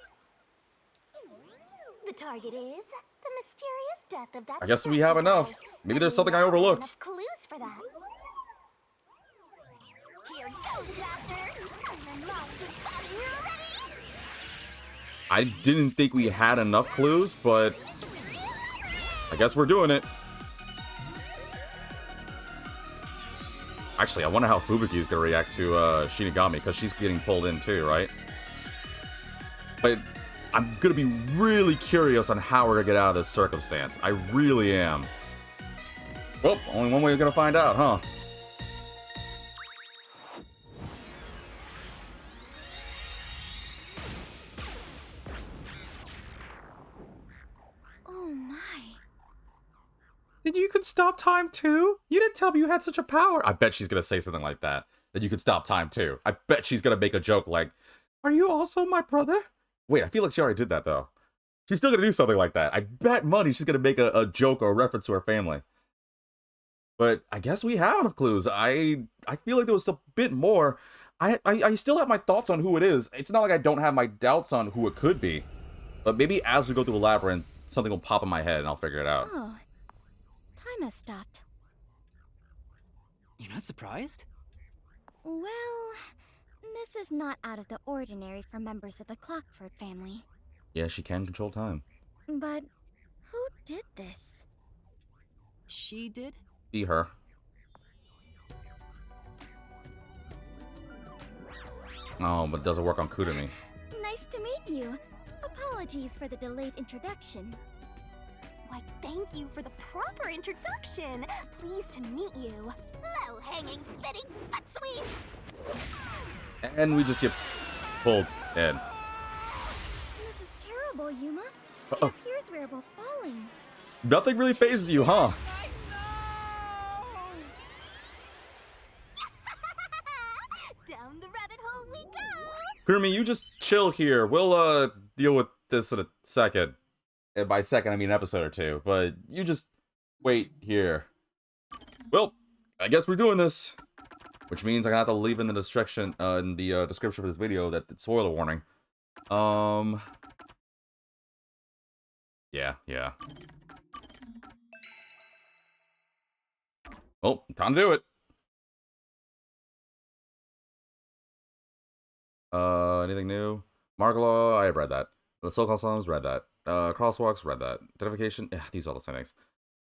The target is the mysterious death of that I guess we have Shachi enough. guy. Maybe And there's something I we have overlooked. enough clues for that. Here goes, Master! And then launch the body. You ready? I didn't think we had enough clues, but I guess we're doing it. Actually, I wonder how Fubuki is gonna react to Shinigami, because she's getting pulled in too, right? But I'm gonna be really curious on how we're gonna get out of this circumstance. I really am. Well, only one way we're gonna find out, huh? stop time too? You didn't tell me you had such a power. I bet she's gonna say something like that. That you could stop time too. I bet she's gonna make a joke like, Are you also my brother? wait, I feel like she already did that though. She's still gonna do something like that. I bet money she's gonna make a joke or a reference to her family. But I guess we have enough clues. I feel like there was a bit more. I still have my thoughts on who it is. It's not like I don't have my doubts on who it could be. But maybe as we go through the labyrinth, something will pop in my head and I'll figure it out. Oh, time has stopped. You're not surprised? Well, this is not out of the ordinary for members of the Clockford family. Yeah, she can control time. But who did this? She did? Be her. Oh, but it doesn't work on Kudami. Nice to meet you. Apologies for the delayed introduction. Why, thank you for the proper introduction. Pleased to meet you. Low-hanging, spitting butt sweep. And we just get pulled in. This is terrible, Yuma. It Uh-oh. appears we are both falling. Nothing really phases you, huh? Down the rabbit hole we go. Kurumi, you just chill here. We'll deal with this in a second. And by second, I mean an episode or two. But you just wait here. Well, I guess we're doing this. Which means I'm gonna have to leave in the description for this video that the spoiler warning. Yeah. Oh, time to do it. Anything new? Margalaw, I have read that. The so-called songs, read that. Crosswalks, read that. Identification, these are all the same things.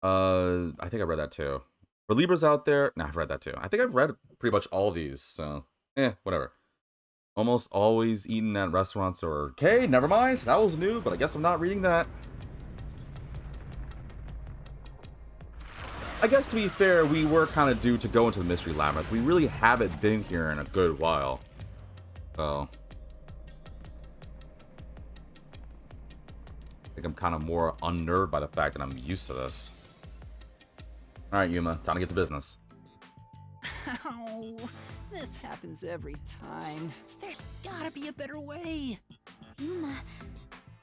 I think I read that too. Relievers out there, nah, I've read that too. I think I've read pretty much all these, so, whatever. Almost always eaten at restaurants or, okay, never mind, that was new, but I guess I'm not reading that. I guess to be fair, we were kind of due to go into the Mystery Labyrinth. We really haven't been here in a good while. So, I think I'm kind of more unnerved by the fact that I'm used to this. Alright, Yuma, time to get to business. Ow, this happens every time. There's gotta be a better way. Yuma,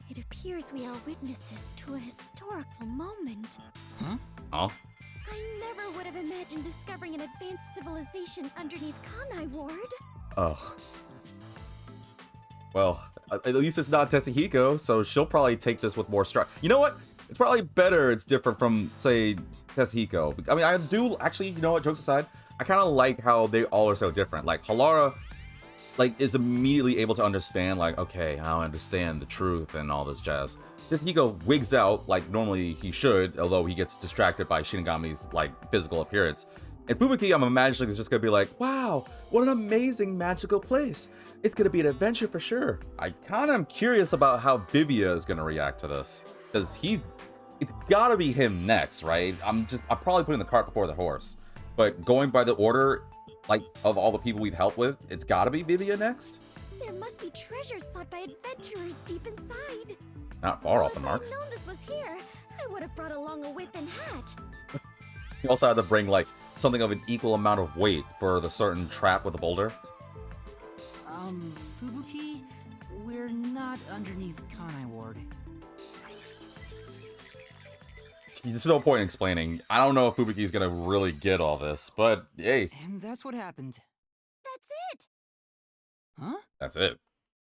it appears we are witnesses to a historical moment. Huh? Oh? I never would have imagined discovering an advanced civilization underneath Kanai Ward. Oh. Well, at least it's not Tetsuhiko, so she'll probably take this with more stride. You know what? It's probably better it's different from, say, Tetsuhiko. I mean, I do, actually, you know what, jokes aside, I kind of like how they all are so different. Like, Halara, like, is immediately able to understand, like, okay, I understand the truth and all this jazz. Tetsuhiko wigs out, like normally he should, although he gets distracted by Shinigami's, like, physical appearance. And Fubuki, I'm imagining, is just gonna be like, wow, what an amazing magical place. It's gonna be an adventure for sure. I kinda am curious about how Vivia is gonna react to this. Because it's gotta be him next, right? I'm probably putting the cart before the horse. But going by the order, like, of all the people we've helped with, it's gotta be Vivia next? There must be treasures sought by adventurers deep inside. Not far off the mark. If I'd known this was here, I would have brought along a whip and hat. You also had to bring, like, something of an equal amount of weight for the certain trap with the boulder. Fubuki, we're not underneath Kanai Ward. There's no point in explaining. I don't know if Fubuki's gonna really get all this, but hey. And that's what happened. That's it! Huh? That's it.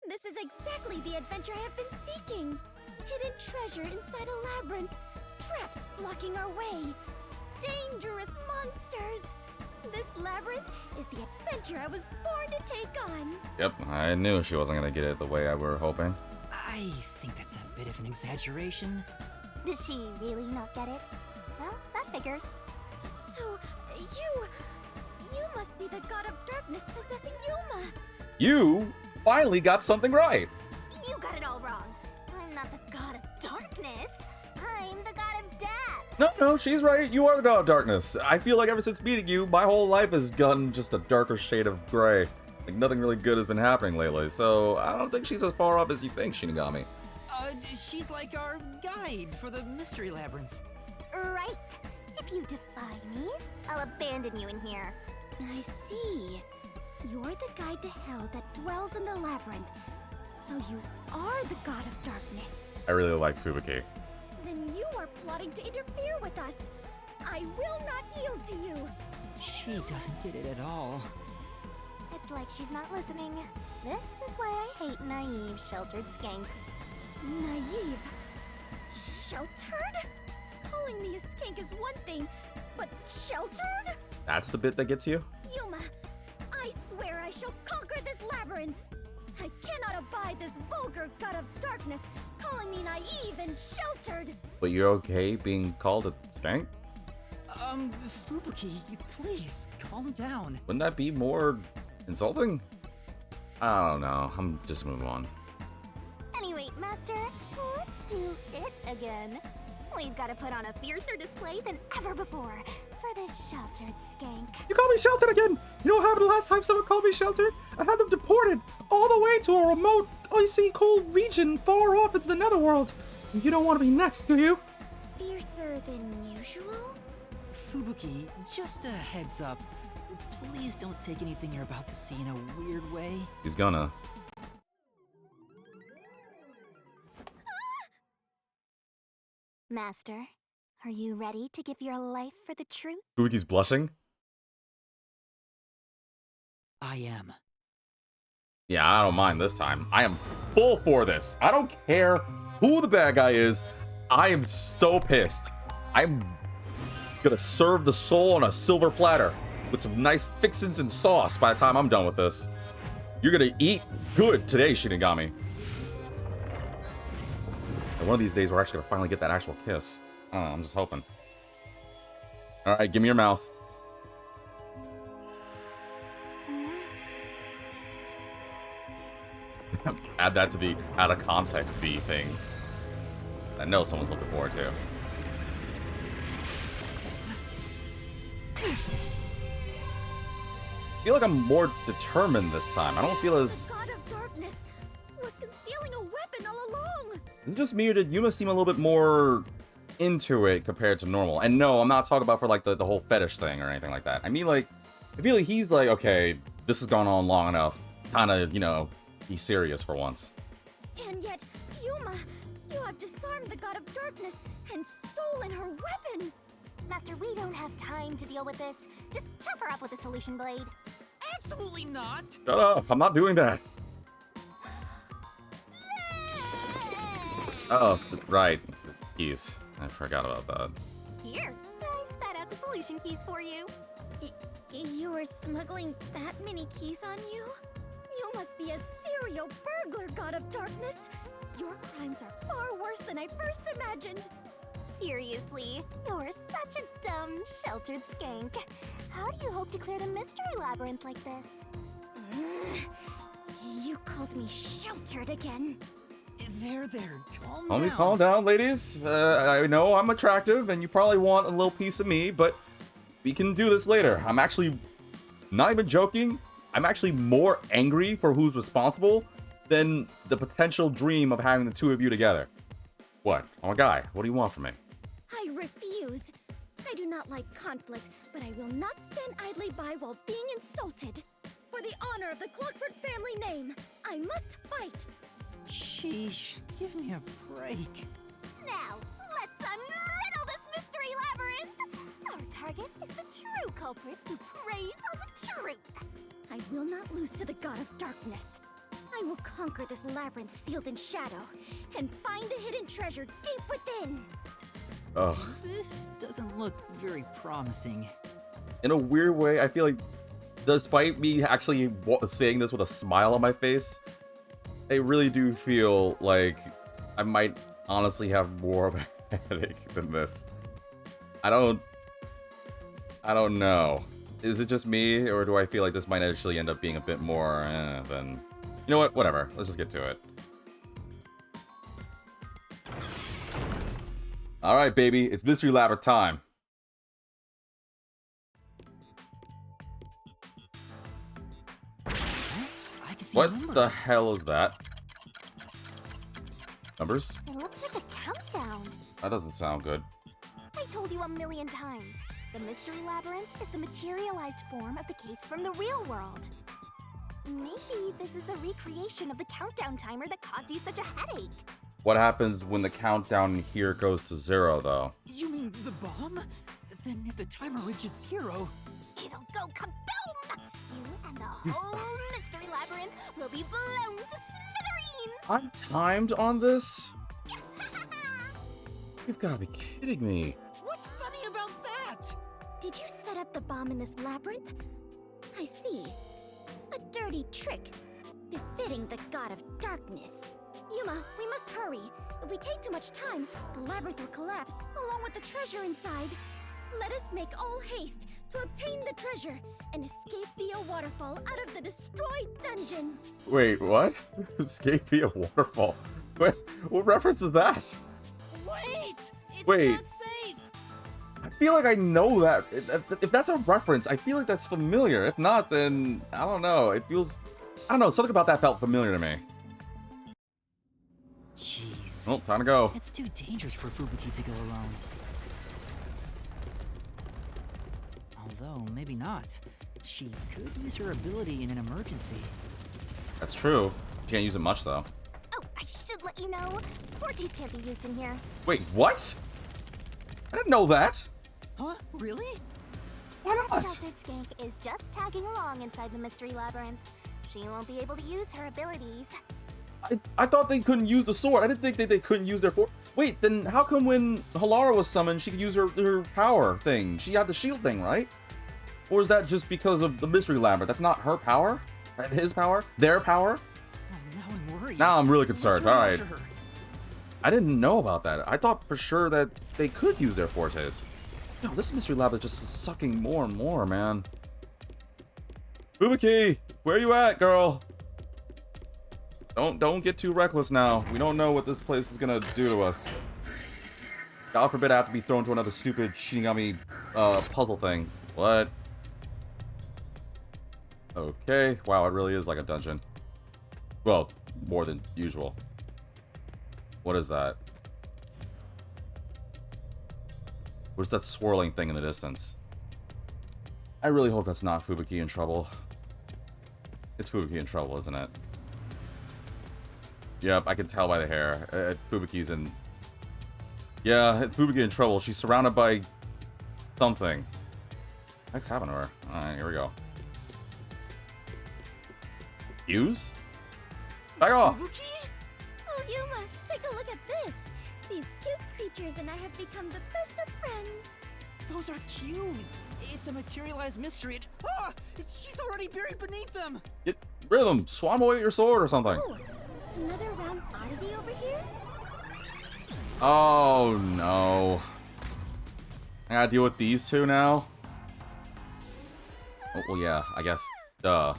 This is exactly the adventure I have been seeking. Hidden treasure inside a labyrinth. Traps blocking our way. Dangerous monsters. This labyrinth is the adventure I was born to take on. Yep, I knew she wasn't gonna get it the way I were hoping. I think that's a bit of an exaggeration. Does she really not get it? Well, that figures. So, you must be the god of darkness possessing Yuma. You finally got something right. You got it all wrong. I'm not the god of darkness. I'm the god of death. No, she's right. You are the god of darkness. I feel like ever since meeting you, my whole life has gotten just a darker shade of gray. Like, nothing really good has been happening lately, so I don't think she's as far off as you think, Shinigami. She's like our guide for the Mystery Labyrinth. Right. If you defy me, I'll abandon you in here. I see. You're the guide to hell that dwells in the labyrinth. So you are the god of darkness. I really like Fubuki. Then you are plotting to interfere with us. I will not yield to you. She doesn't get it at all. It's like she's not listening. This is why I hate naive, sheltered skanks. Naive. Sheltered? Calling me a skank is one thing, but sheltered? That's the bit that gets you? Yuma, I swear I shall conquer this labyrinth. I cannot abide this vulgar god of darkness calling me naive and sheltered. But you're okay being called a skank? Fubuki, please, calm down. Wouldn't that be more insulting? I don't know. I'm just moving on. Anyway, Master, let's do it again. We've got to put on a fiercer display than ever before for this sheltered skank. You call me sheltered again? You know what happened the last time someone called me sheltered? I had them deported all the way to a remote, icy, cold region far off into the netherworld. You don't want to be next, do you? Fiercer than usual? Fubuki, just a heads up. Please don't take anything you're about to see in a weird way. He's gonna. Master, are you ready to give your life for the truth? Fubuki's blushing? I am. Yeah, I don't mind this time. I am full for this. I don't care who the bad guy is. I am so pissed. I'm gonna serve the soul on a silver platter with some nice fixins and sauce by the time I'm done with this. You're gonna eat good today, Shinigami. And one of these days, we're actually gonna finally get that actual kiss. I don't know, I'm just hoping. All right, give me your mouth. Add that to the out of context B things. I know someone's looking forward to. I feel like I'm more determined this time. I don't feel as... The god of darkness was concealing a weapon all along. Is it just me, or did Yuma seem a little bit more into it compared to normal? And no, I'm not talking about for like the whole fetish thing or anything like that. I mean, like, I feel like he's like, okay, this has gone on long enough. Kind of, you know, he's serious for once. And yet, Yuma, you have disarmed the god of darkness and stolen her weapon. Master, we don't have time to deal with this. Just chop her up with a solution blade. Absolutely not. Shut up, I'm not doing that. Uh-oh, right. Keys. I forgot about that. Here, I spat out the solution keys for you. You were smuggling that many keys on you? You must be a serial burglar, god of darkness. Your crimes are far worse than I first imagined. Seriously, you're such a dumb, sheltered skank. How do you hope to clear the mystery labyrinth like this? You called me sheltered again. There, calm Only down. calm down, ladies. I know I'm attractive, and you probably want a little piece of me, but we can do this later. I'm actually not even joking. I'm actually more angry for who's responsible than the potential dream of having the two of you together. What? I'm a guy. What do you want from me? I refuse. I do not like conflict, but I will not stand idly by while being insulted. For the honor of the Clockford family name, I must fight. Sheesh, give me a break. Now, let's unriddle this mystery labyrinth! Our target is the true culprit who preys on the truth. I will not lose to the god of darkness. I will conquer this labyrinth sealed in shadow and find the hidden treasure deep within. Ugh. This doesn't look very promising. In a weird way, I feel like, despite me actually saying this with a smile on my face, I really do feel like I might honestly have more of a headache than this. I don't know. Is it just me, or do I feel like this might actually end up being a bit more than... You know what? Whatever. Let's just get to it. Alright, baby. It's Mystery Labyrinth time. I can see What numbers. the hell is that? Numbers? It looks like a countdown. That doesn't sound good. I told you a million times. The Mystery Labyrinth is the materialized form of the case from the real world. Maybe this is a recreation of the countdown timer that caused you such a headache. What happens when the countdown here goes to 0, though? You mean the bomb? Then if the timer reaches 0... It'll go kaboom! You and the whole Mystery Labyrinth will be blown to smithereens! I'm timed on this? You've got to be kidding me. What's funny about that? Did you set up the bomb in this labyrinth? I see. A dirty trick, befitting the god of darkness. Yuma, we must hurry. If we take too much time, the labyrinth will collapse, along with the treasure inside. Let us make all haste to obtain the treasure and escape via waterfall out of the destroyed dungeon. Wait, what? Escape via waterfall? What reference is that? Wait! It's Wait. not safe! I feel like I know that. If that's a reference, I feel like that's familiar. If not, then I don't know. It feels... I don't know. Something about that felt familiar to me. Jeez. Well, time to go. It's too dangerous for Fubuki to go alone. Although, maybe not. She could use her ability in an emergency. That's true. She can't use it much, though. Oh, I should let you know. Fortes can't be used in here. Wait, what? I didn't know that. Huh? Really? Why That not? sheltered skank is just tagging along inside the Mystery Labyrinth. She won't be able to use her abilities. I thought they couldn't use the sword. I didn't think that they couldn't use their force. Wait, then how come when Halara was summoned, she could use her power thing? She had the shield thing, right? Or is that just because of the Mystery Labyrinth? That's not her power? His power? Their power? Oh, now I'm worried. Now I'm really concerned. Let's All run right. after her. I didn't know about that. I thought for sure that they could use their fortes. Yo, this Mystery Lab is just sucking more and more, man. Fubuki, where you at, girl? Don't get too reckless now. We don't know what this place is gonna do to us. God forbid I have to be thrown to another stupid Shinigami puzzle thing. What? Okay. Wow, it really is like a dungeon. Well, more than usual. What is that? What's that swirling thing in the distance? I really hope that's not Fubuki in trouble. It's Fubuki in trouble, isn't it? Yep, I can tell by the hair. Fubuki's in... Yeah, it's Fubuki in trouble. She's surrounded by... something. What's happened to her? Alright, here we go. Fuse? Back off! Fubuki? Oh, Yuma, take a look at this. These cute creatures and I have become the best of friends. Those are cues. It's a materialized mystery. She's already buried beneath them. Get rid of them! Swam away your sword or something! Oh, another round oddity over here? Oh no. I gotta deal with these two now? Oh, well, yeah, I guess. Duh.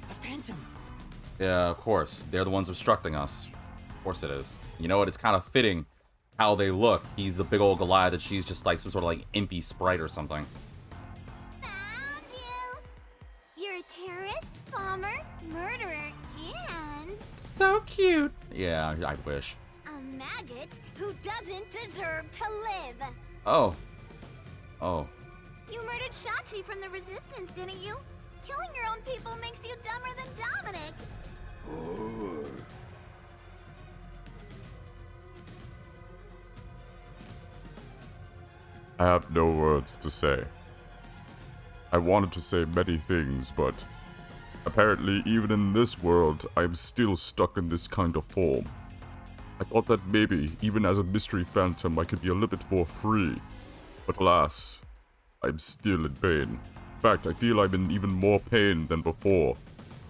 A phantom. Yeah, of course. They're the ones obstructing us. Of course it is. You know what? It's kind of fitting how they look. He's the big old Goliath, and she's just like some sort of like impy sprite or something. Found you! You're a terrorist, bomber, murderer, and So cute. Yeah, I wish. a maggot who doesn't deserve to live. Oh. Oh. You murdered Shachi from the Resistance, didn't you? Killing your own people makes you dumber than Dominic. I have no words to say. I wanted to say many things, but apparently even in this world, I'm still stuck in this kind of form. I thought that maybe, even as a mystery phantom, I could be a little bit more free. But alas, I'm still in pain. In fact, I feel I'm in even more pain than before.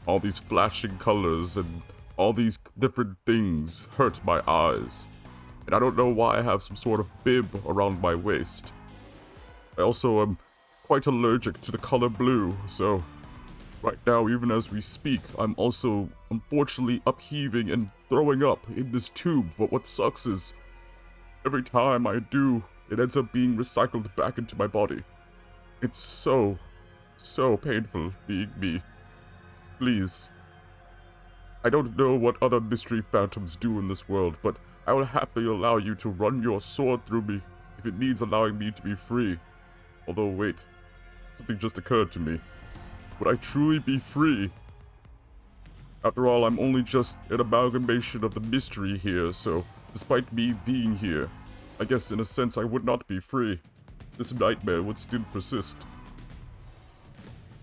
All these flashing colors and all these different things hurt my eyes. And I don't know why I have some sort of bib around my waist. I also am quite allergic to the color blue, so right now, even as we speak, I'm also unfortunately upheaving and throwing up in this tube. But what sucks is every time I do, it ends up being recycled back into my body. It's so painful being me. Please. I don't know what other mystery phantoms do in this world, but I will happily allow you to run your sword through me if it needs allowing me to be free. Although, wait, something just occurred to me. Would I truly be free? After all, I'm only just an amalgamation of the mystery here, so despite me being here, I guess in a sense I would not be free. This nightmare would still persist.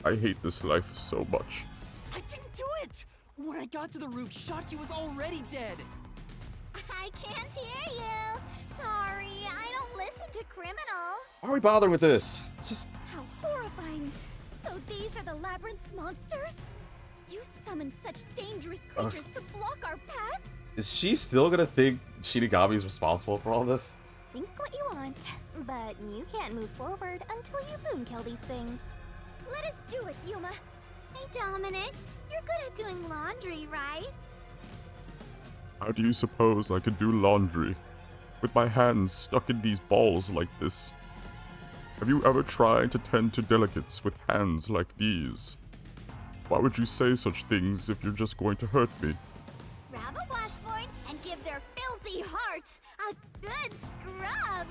I hate this life so much. I didn't do it! When I got to the roof, Shachi was already dead. I can't hear you. Sorry, I don't listen to criminals. Why are we bothering with this? It's just... How horrifying! So these are the labyrinth's monsters? You summoned such dangerous creatures to block our path? Is she still gonna think Shinigami's responsible for all this? Think what you want, but you can't move forward until you boon kill these things. Let us do it, Yuma. Hey, Dominic, you're good at doing laundry, right? How do you suppose I could do laundry with my hands stuck in these balls like this? Have you ever tried to tend to delicates with hands like these? Why would you say such things if you're just going to hurt me? Grab a washboard and give their filthy hearts a good scrub.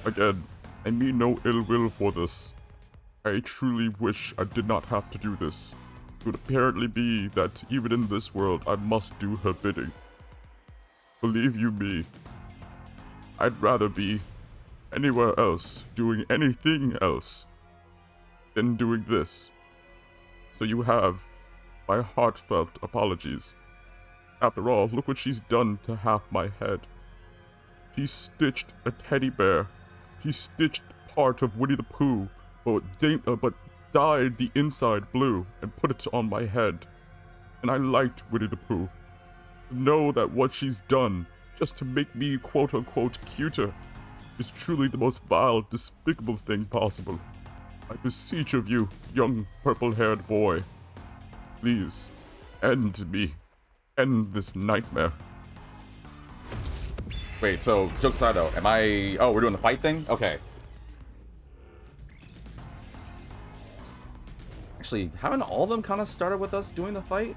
Again, I mean no ill will for this. I truly wish I did not have to do this. It would apparently be that even in this world I must do her bidding. Believe you me, I'd rather be anywhere else doing anything else than doing this. So you have my heartfelt apologies. After all, look what she's done to half my head. She stitched a teddy bear. She stitched part of Winnie the Pooh, but dyed the inside blue and put it on my head. And I liked Winnie the Pooh. To know that what she's done, just to make me quote-unquote cuter, is truly the most vile, despicable thing possible. I beseech of you, young purple-haired boy, please, end me. End this nightmare. Wait, so, joke aside though, am I... Oh, we're doing the fight thing? Okay. Actually, haven't all of them kind of started with us doing the fight?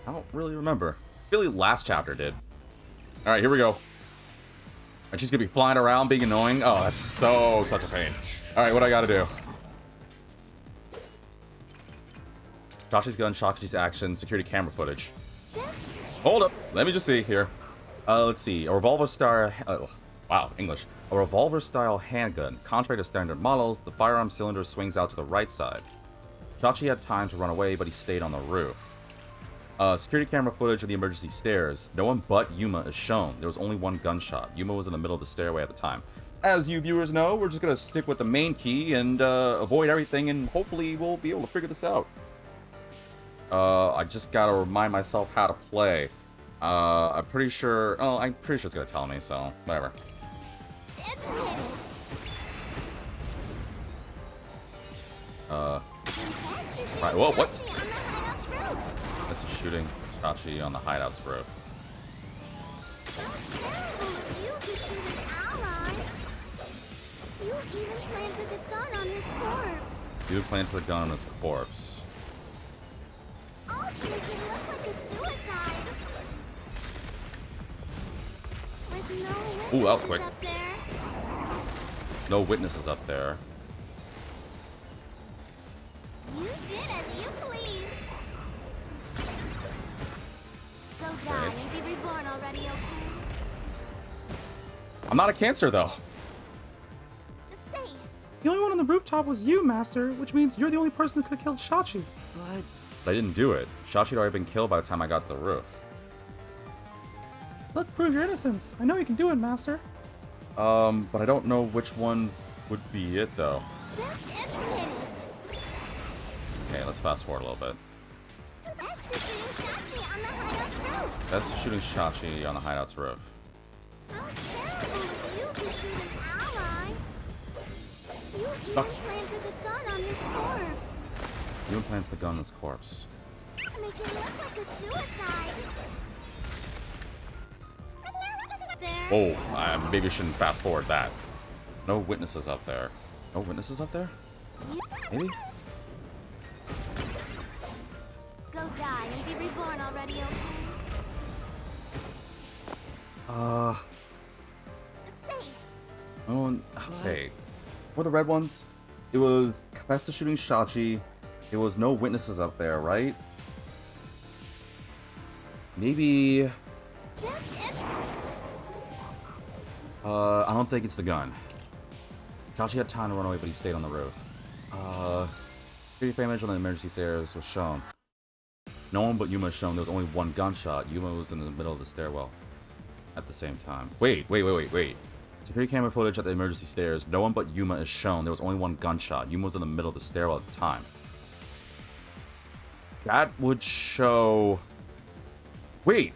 I don't really remember. Really, last chapter did. Alright, here we go. And she's gonna be flying around being annoying. Oh, that's such a pain. Alright, what I gotta do? Shachi's gun, Shachi's action, security camera footage. Hold up, let me just see here. Let's see, a revolver-style... wow, English. A revolver-style handgun. Contrary to standard models, the firearm cylinder swings out to the right side. Shachi had time to run away, but he stayed on the roof. Security camera footage of the emergency stairs. No one but Yuma is shown. There was only one gunshot. Yuma was in the middle of the stairway at the time. As you viewers know, we're just gonna stick with the main key and avoid everything, and hopefully we'll be able to figure this out. I just gotta remind myself how to play. I'm pretty sure it's gonna tell me, so whatever. Right, whoa, what? That's a shooting Shachi on the hideout's roof. You even planted the gun on his corpse. You planted the gun on his corpse. All to make it look like a suicide. With no witnesses Ooh, that was quick. up there. No witnesses up there. You did as you pleased. Go die and be reborn already, okay? I'm not a cancer, though. Say, The only one on the rooftop was you, Master, which means you're the only person who could have killed Shachi. But But I didn't do it. Shachi had already been killed by the time I got to the roof. Let's prove your innocence. I know you can do it, Master. But I don't know which one would be it, though. just admit it. Okay, let's fast forward a little bit. Best is shooting Shachi on the hideout's roof. That's shooting Shachi on the hideout's roof. How terrible of you to shoot an ally. You even planted the gun on his corpse. You implants the gun on his corpse. To make it look like a suicide. There. Oh, I maybe shouldn't fast forward that. No witnesses up there. No witnesses up there? Maybe? Go die and be reborn already, okay? Oh, okay. For the red ones, it was Festa shooting Shachi. There was no witnesses up there, right? Maybe... Just I don't think it's the gun. Shachi had time to run away, but he stayed on the roof. Security damage on the emergency stairs was shown. No one but Yuma is shown. There was only one gunshot. Yuma was in the middle of the stairwell at the same time. Wait. Security camera footage at the emergency stairs. No one but Yuma is shown. There was only one gunshot. Yuma was in the middle of the stairwell at the time. That would show... Wait.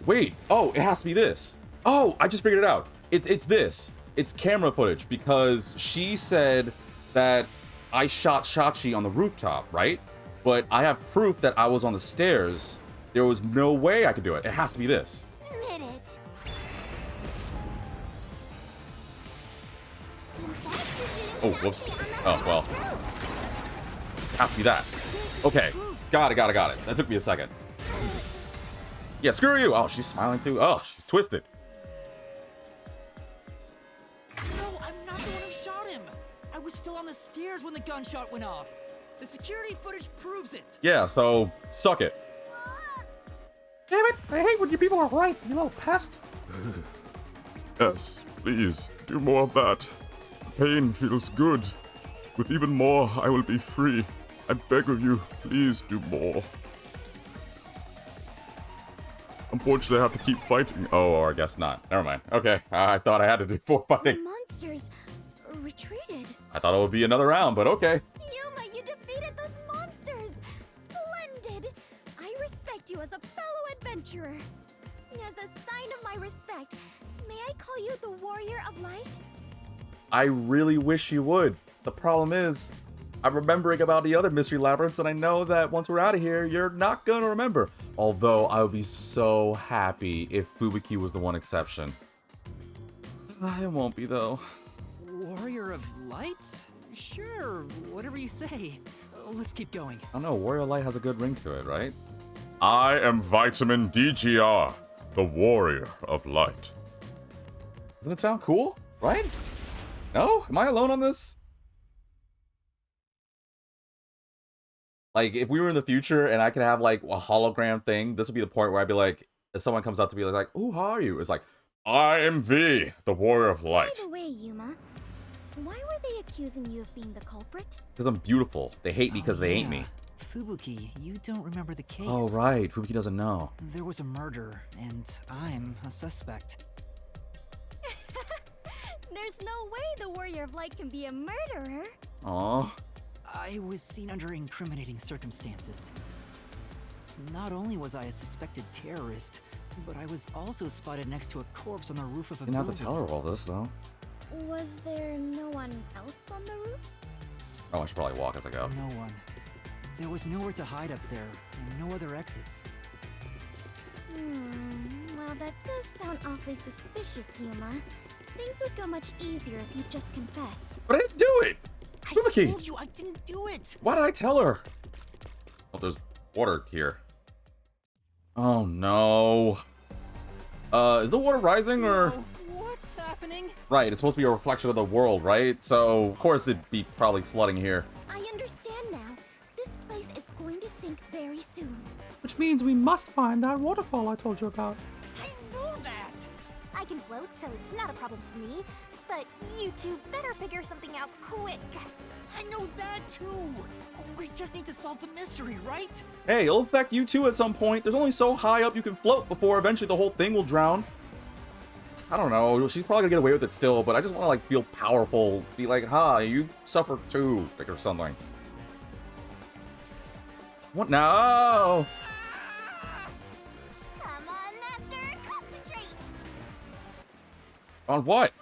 Oh, it has to be this. Oh, I just figured it out. It's this. It's camera footage because she said that I shot Shachi on the rooftop, right? But I have proof that I was on the stairs. There was no way I could do it. It has to be this. admit it. Oh, whoops. Oh, well. Has to be that. Okay. Got it. That took me a second. Yeah, screw you. Oh, she's smiling too. Oh, she's twisted. No, I'm not the one who shot him. I was still on the stairs when the gunshot went off. The security footage proves it. Yeah, so suck it. Damn it! I hate when you people are right, you little pest. Yes, please, do more of that. Pain feels good. With even more, I will be free. I beg of you, please do more. Unfortunately, I have to keep fighting. Oh, or I guess not. Never mind. Okay, I thought I had to do 4 The fighting. monsters retreated. I thought it would be another round, but okay. Yuma, you defeated those monsters! Splendid! I respect you as a fellow adventurer. As a sign of my respect, may I call you the Warrior of Light? I really wish you would. The problem is, I'm remembering about the other mystery labyrinths, and I know that once we're out of here, you're not gonna remember. Although, I would be so happy if Fubuki was the one exception. It won't be, though. Warrior of Light? Sure, whatever you say. Let's keep going. I don't know, Warrior Light has a good ring to it, right? I am Vitamin DGR, the Warrior of Light. Doesn't it sound cool? Right? No? Am I alone on this? Like, if we were in the future and I could have, like, a hologram thing, this would be the point where I'd be like, if someone comes up to me like, "Ooh, how are you?" It's like, I am V, the Warrior of By Light. the way, Yuma, why were they accusing you of being the culprit? because I'm beautiful. They hate me because they ain't me. Fubuki, you don't remember the case. Oh, right. Fubuki doesn't know. There was a murder, and I'm a suspect. There's no way the Warrior of Light can be a murderer. Aw. I was seen under incriminating circumstances. Not only was I a suspected terrorist, but I was also spotted next to a corpse on the roof of a You didn't have building. to tell her all this, though. Was there no one else on the roof? Oh, I should probably walk as I go. No one. There was nowhere to hide up there, and no other exits. Well, that does sound awfully suspicious, Yuma. Things would go much easier if you just confess. But I didn't do it! I Fubuki! told you I didn't do it! Why did I tell her? Oh, there's water here. Oh, no. Is the water rising, or...? Oh, what's happening? Right, it's supposed to be a reflection of the world, right? So, of course it'd be probably flooding here. I understand now. This place is going to sink very soon. Which means we must find that waterfall I told you about. I know that! I can float, so it's not a problem for me. But you two better figure something out quick. I know that too! We just need to solve the mystery, right? Hey, it'll affect you too at some point. There's only so high up you can float before eventually the whole thing will drown. I don't know. She's probably gonna get away with it still, but I just want to, like, feel powerful. Be like, ha, you suffer too, like, or something. What? No! Come on, Master, concentrate. On what?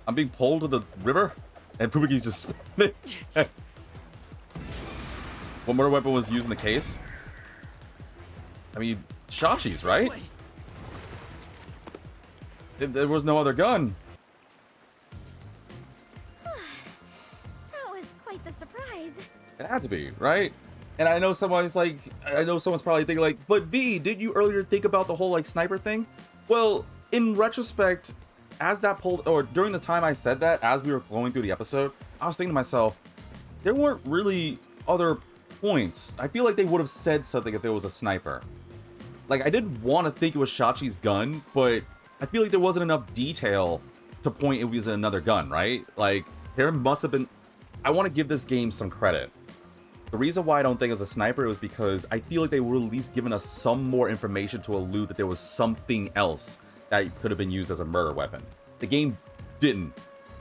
I'm being pulled to the river, and Fubuki's just spinning. What murder weapon was used in the case? I mean, Shachi's, right? This way. There was no other gun. That was quite the surprise. It had to be, right? And I know someone's probably thinking like, but V, did you earlier think about the whole like sniper thing? Well, in retrospect, as that pulled, or during the time I said that, as we were going through the episode, I was thinking to myself, there weren't really other points. I feel like they would have said something if there was a sniper. Like, I did want to think it was Shachi's gun, but I feel like there wasn't enough detail to point it was another gun, right? Like, there must have been... I want to give this game some credit. The reason why I don't think it was a sniper was because I feel like they would at least given us some more information to allude that there was something else that could have been used as a murder weapon. The game didn't.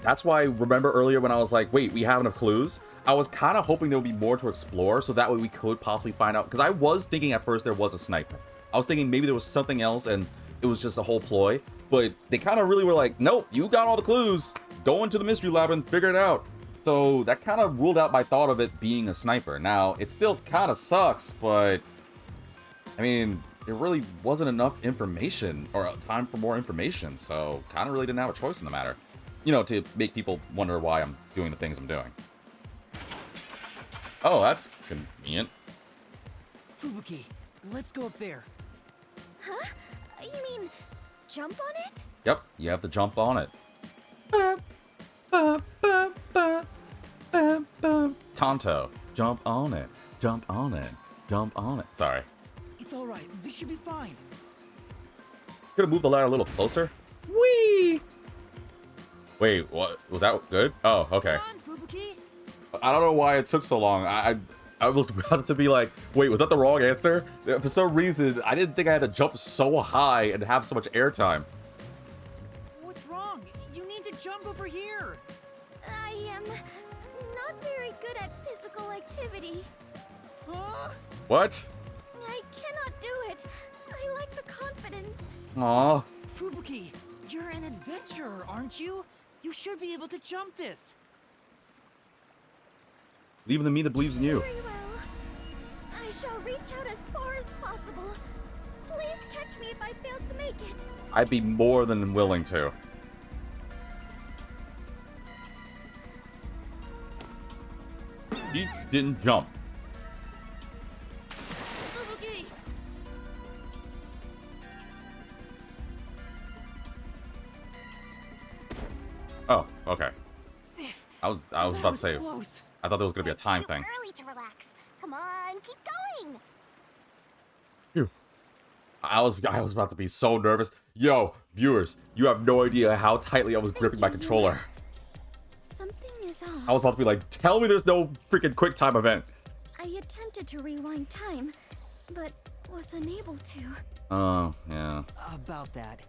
That's why, remember earlier when I was like, wait, we have enough clues? I was kind of hoping there would be more to explore, so that way we could possibly find out. Because I was thinking at first there was a sniper. I was thinking maybe there was something else and it was just a whole ploy. But they kind of really were like, nope, you got all the clues. Go into the mystery lab and figure it out. So that kind of ruled out my thought of it being a sniper. Now, it still kind of sucks, but... I mean, there really wasn't enough information, or time for more information, so kind of really didn't have a choice in the matter. You know, to make people wonder why I'm doing the things I'm doing. Oh, that's convenient. Fubuki, let's go up there. Huh? You mean jump on it? Yep, you have to jump on it. Tonto, jump on it, jump on it, jump on it. Sorry. It's alright, this should be fine. Could have moved the ladder a little closer. Whee! Wait, what? Was that good? Oh, okay. Come on, Fubuki. I don't know why it took so long. I was about to be like, wait, was that the wrong answer? For some reason, I didn't think I had to jump so high and have so much airtime. What's wrong? You need to jump over here. I am not very good at physical activity. Huh? What? I cannot do it. I lack the confidence. Aw. Fubuki, you're an adventurer, aren't you? You should be able to jump this. Leave it to me that believes in you. Very well. I shall reach out as far as possible. Please catch me if I fail to make it. I'd be more than willing to. He didn't jump. Fubuki! Oh, okay. I was about to say, Close. I thought there was gonna be a time Too thing. early to relax. Come on, keep going. Phew. I was about to be so nervous. Yo, viewers, you have no idea how tightly I was gripping my controller. Something is off. I was about to be like, tell me there's no freaking quick time event. I attempted to rewind time, but was unable to. Oh, yeah. About that,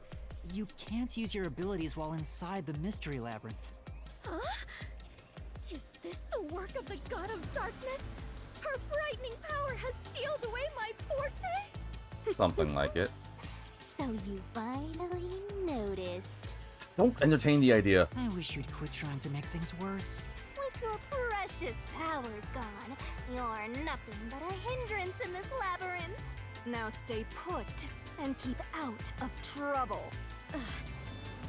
you can't use your abilities while inside the mystery labyrinth. Huh? Is this the work of the god of darkness? Her frightening power has sealed away my forte? Something like it. So you finally noticed. Don't entertain the idea. I wish you'd quit trying to make things worse. With your precious powers gone, you're nothing but a hindrance in this labyrinth. Now stay put and keep out of trouble.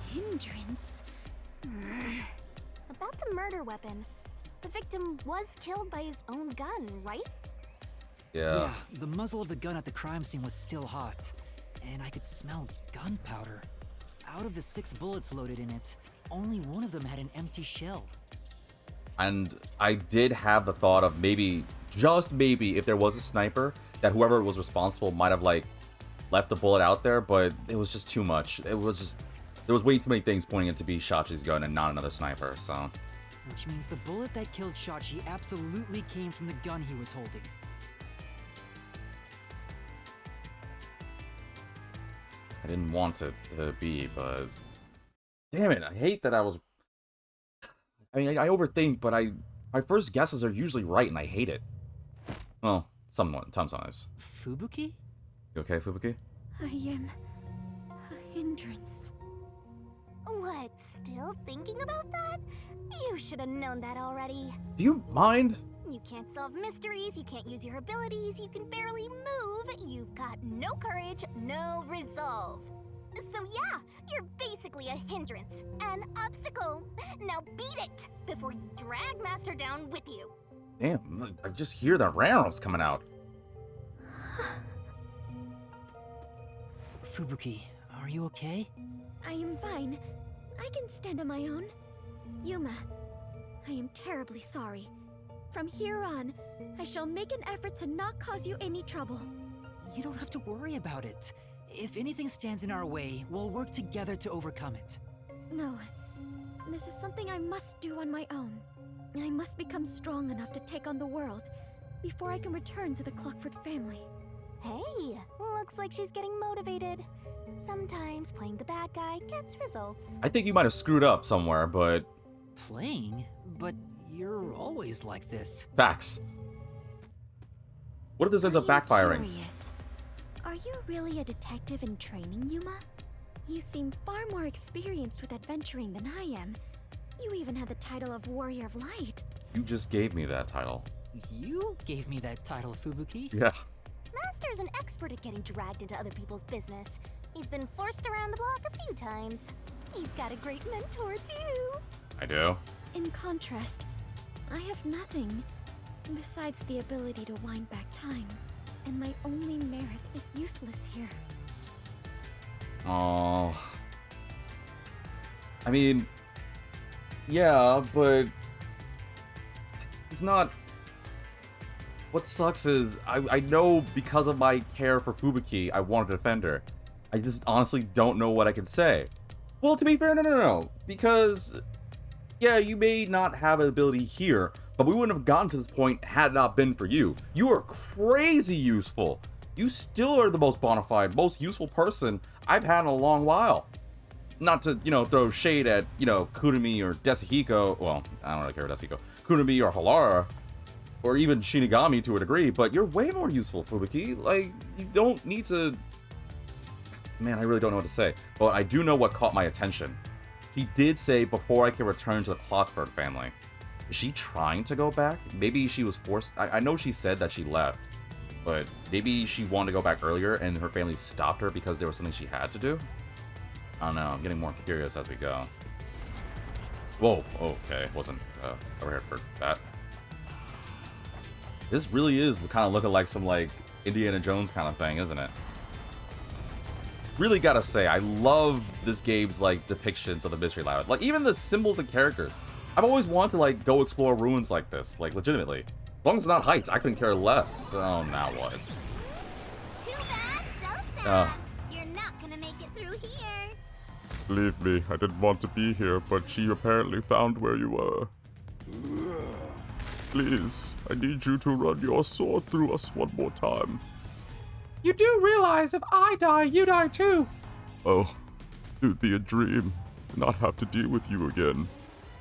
Hindrance? About the murder weapon. The victim was killed by his own gun, right? Yeah. The muzzle of the gun at the crime scene was still hot, and I could smell gunpowder. Out of the 6 bullets loaded in it, only one of them had an empty shell. And I did have the thought of maybe, just maybe, if there was a sniper, that whoever was responsible might have, like, left the bullet out there, but it was just too much. It was just, there was way too many things pointing it to be Shachi's gun and not another sniper, so. Which means the bullet that killed Shachi absolutely came from the gun he was holding. I didn't want it to be, but damn it, I hate that I was. I mean, I overthink, but my first guesses are usually right, and I hate it. Well, sometimes. Fubuki? You okay, Fubuki? I am a hindrance. What, still thinking about that? You should have known that already. Do you mind? You can't solve mysteries, you can't use your abilities, you can barely move, you've got no courage, no resolve. So yeah, you're basically a hindrance, an obstacle. Now beat it before you drag Master down with you. Damn, I just hear the rattles coming out. Fubuki, are you okay? I am fine. I can stand on my own. Yuma, I am terribly sorry. From here on, I shall make an effort to not cause you any trouble. You don't have to worry about it. If anything stands in our way, we'll work together to overcome it. No, this is something I must do on my own. I must become strong enough to take on the world before I can return to the Clockford family. Hey, looks like she's getting motivated. Sometimes playing the bad guy gets results. I think you might have screwed up somewhere, but Playing? But you're always like this. facts. What if this ends up backfiring? Curious. Are you really a detective in training, Yuma? You seem far more experienced with adventuring than I am. You even have the title of Warrior of Light. You just gave me that title. You gave me that title, Fubuki. Yeah. Master's an expert at getting dragged into other people's business. He's been forced around the block a few times. He's got a great mentor, too. I do. In contrast, I have nothing besides the ability to wind back time, and my only merit is useless here. Oh. I mean, yeah, but it's not. What sucks is I know because of my care for Fubuki, I want to defend her. I just honestly don't know what I can say. Well, to be fair, no. Because, yeah, you may not have an ability here, but we wouldn't have gotten to this point had it not been for you. You are crazy useful. You still are the most bona fide, most useful person I've had in a long while. Not to, throw shade at, Kurumi or Desahiko. Well, I don't really care about Desahiko. Kurumi or Halara. Or even Shinigami to a degree, but you're way more useful, Fubuki. Like, you don't need to... Man, I really don't know what to say. But I do know what caught my attention. He did say, before I can return to the Clockford family. Is she trying to go back? Maybe she was forced... I know she said that she left. But maybe she wanted to go back earlier and her family stopped her because there was something she had to do? I don't know. I'm getting more curious as we go. Whoa. Okay. Wasn't over here for that. This really is kind of looking like some, Indiana Jones kind of thing, isn't it? Really gotta say, I love this game's, depictions of the Mystery Lab. Even the symbols and characters. I've always wanted to, go explore ruins like this, legitimately. As long as it's not heights, I couldn't care less. Oh, now what? Too bad, so sad. You're not gonna make it through here. Believe me, I didn't want to be here, but she apparently found where you were. Please, I need you to run your sword through us one more time. You do realize if I die, you die too. Oh, it would be a dream to not have to deal with you again.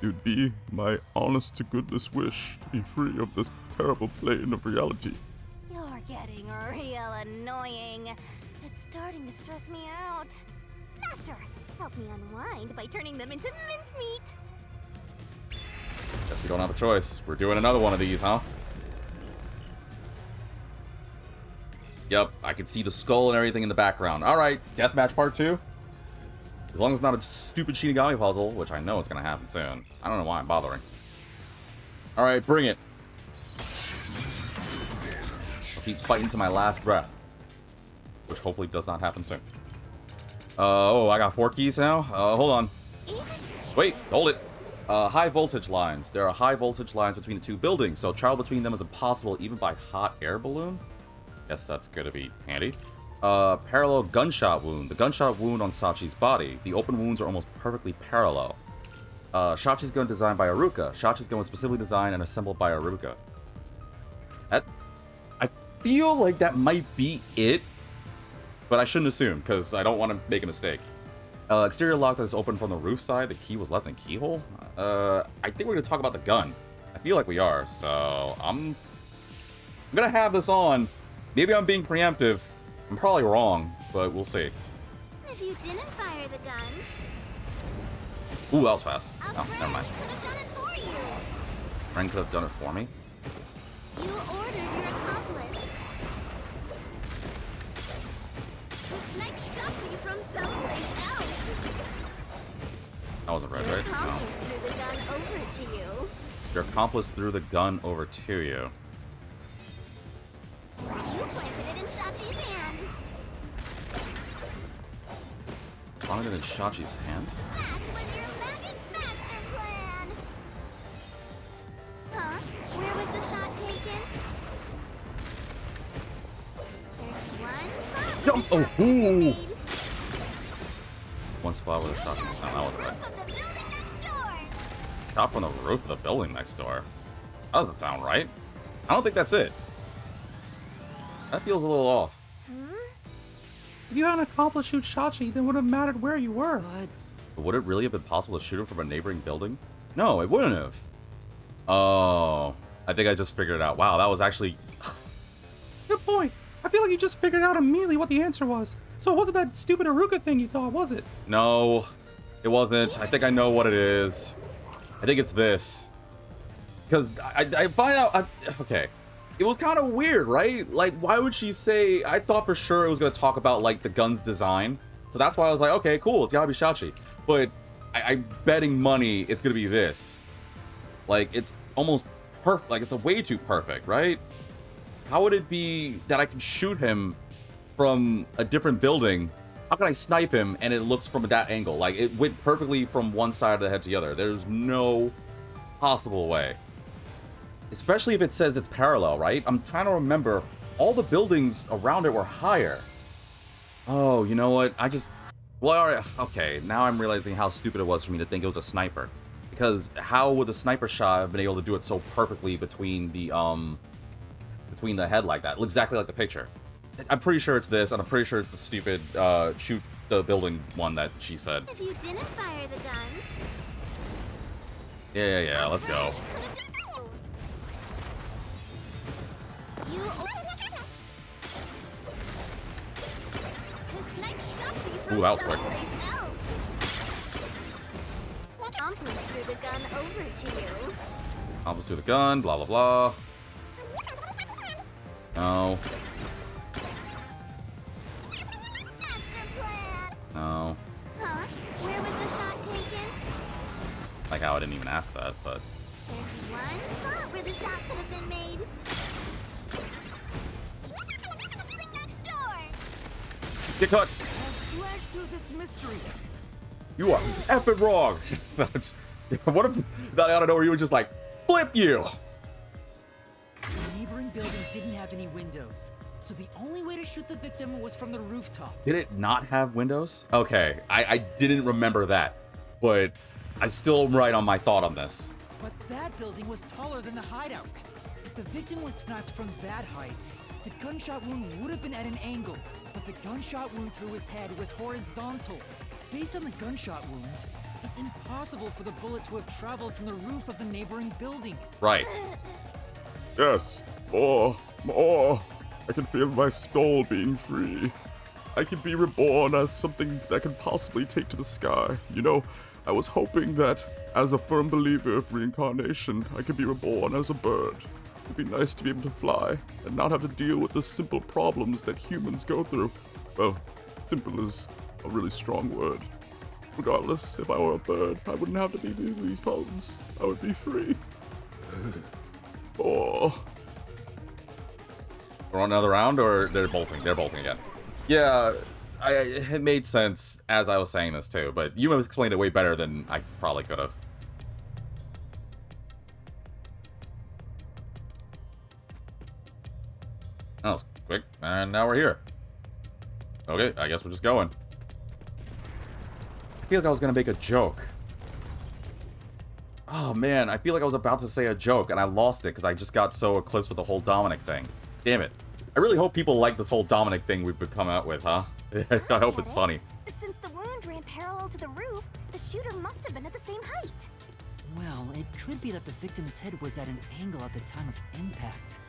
It would be my honest-to-goodness wish to be free of this terrible plane of reality. You're getting real annoying. It's starting to stress me out. Master, help me unwind by turning them into mincemeat. Guess we don't have a choice. We're doing another one of these, huh? Yep, I can see the skull and everything in the background. Alright, Deathmatch Part 2. As long as it's not a stupid Shinigami puzzle, which I know it's gonna happen soon. I don't know why I'm bothering. Alright, bring it. I'll keep fighting to my last breath. Which hopefully does not happen soon. Oh, I got 4 keys now? Hold on. Wait, hold it. High voltage lines. There are high voltage lines between the two buildings, so travel between them is impossible even by hot air balloon. Guess that's gonna be handy. Parallel gunshot wound. The gunshot wound on Sachi's body. The open wounds are almost perfectly parallel. Shachi's gun designed by Aruka. Shachi's gun was specifically designed and assembled by Aruka. I feel like that might be it, but I shouldn't assume, because I don't want to make a mistake. Exterior lock that is open from the roof side. The key was left in the keyhole. I think we're going to talk about the gun. I feel like we are, so I'm going to have this on. Maybe I'm being preemptive. I'm probably wrong, but we'll see. If you didn't fire the gun, Ooh, that was fast. a Oh, never mind. friend could have done it for you. Friend could have done it for me. You ordered your accomplice. The snipe shot you from someplace else. That wasn't red, Your right? No. accomplice threw the gun over to you. Your accomplice threw the gun over to you. You planted it in Shachi's hand. Planted it in Shachi's hand? That was your jump. Oh, ooh. One spot with a shotgun. No, that wasn't right. From the building next door. Chop from the roof of the building next door. That doesn't sound right. I don't think that's it. That feels a little off. If you hadn't accomplished shoot Shachi, then it would have mattered where you were. But Would it really have been possible to shoot him from a neighboring building? No, it wouldn't have. Oh, I think I just figured it out. Wow, that was actually... Good point. I feel like you just figured out immediately what the answer was. So it wasn't that stupid Aruka thing you thought, was it? No, it wasn't. I think I know what it is. I think it's this. Because I find out... okay. It was kind of weird, right? Like, why would she say... I thought for sure it was going to talk about, like, the gun's design. So that's why I was like, okay, cool. It's gotta be Shachi. But I'm betting money it's going to be this. Like, it's almost perfect. Like, it's a way too perfect, right? How would it be that I can shoot him from a different building? How can I snipe him and it looks from that angle? Like, it went perfectly from one side of the head to the other. There's no possible way. Especially if it says it's parallel, right? I'm trying to remember. All the buildings around it were higher. Oh, you know what? Well, all right, okay. Now I'm realizing how stupid it was for me to think it was a sniper. Because how would the sniper shot have been able to do it so perfectly between the head like that? It looks exactly like the picture. I'm pretty sure it's this, and I'm pretty sure it's the stupid shoot the building one that she said. If you didn't fire the gun, Yeah, let's go. you to snipe Shachi from Ooh, that was quick. someplace else. Accomplice threw the gun over to you. Almost through the gun, blah, blah, blah. No. Master plan. No. Huh? Where was the shot taken? Like how I didn't even ask that, but... There's one spot where the shot could have been made. Next door. Get cut! Slash through this mystery. You are effing wrong! That's... What if out of nowhere you would just like, flip you! the neighboring building didn't have any windows, so the only way to shoot the victim was from the rooftop. Did it not have windows? Okay, I didn't remember that, but I'm still right on my thought on this. But that building was taller than the hideout. If the victim was sniped from that height, the gunshot wound would have been at an angle, but the gunshot wound through his head was horizontal. Based on the gunshot wound, it's impossible for the bullet to have traveled from the roof of the neighboring building. Right. Yes, more. I can feel my soul being free. I can be reborn as something that can possibly take to the sky. You know, I was hoping that, as a firm believer of reincarnation, I could be reborn as a bird. It'd be nice to be able to fly, and not have to deal with the simple problems that humans go through. Well, simple is a really strong word. Regardless, if I were a bird, I wouldn't have to be doing these problems. I would be free. Oh. We're on another round, or they're bolting? They're bolting again. Yeah, it made sense as I was saying this too, but you explained it way better than I probably could have. That was quick, and now we're here. Okay, I guess we're just going. I feel like I was gonna make a joke. Oh man, I feel like I was about to say a joke and I lost it because I just got so eclipsed with the whole Dominic thing. Damn it. I really hope people like this whole Dominic thing we've come out with, huh? I hope it's funny. Since the wound ran parallel to the roof, the shooter must have been at the same height. Well, it could be that the victim's head was at an angle at the time of impact.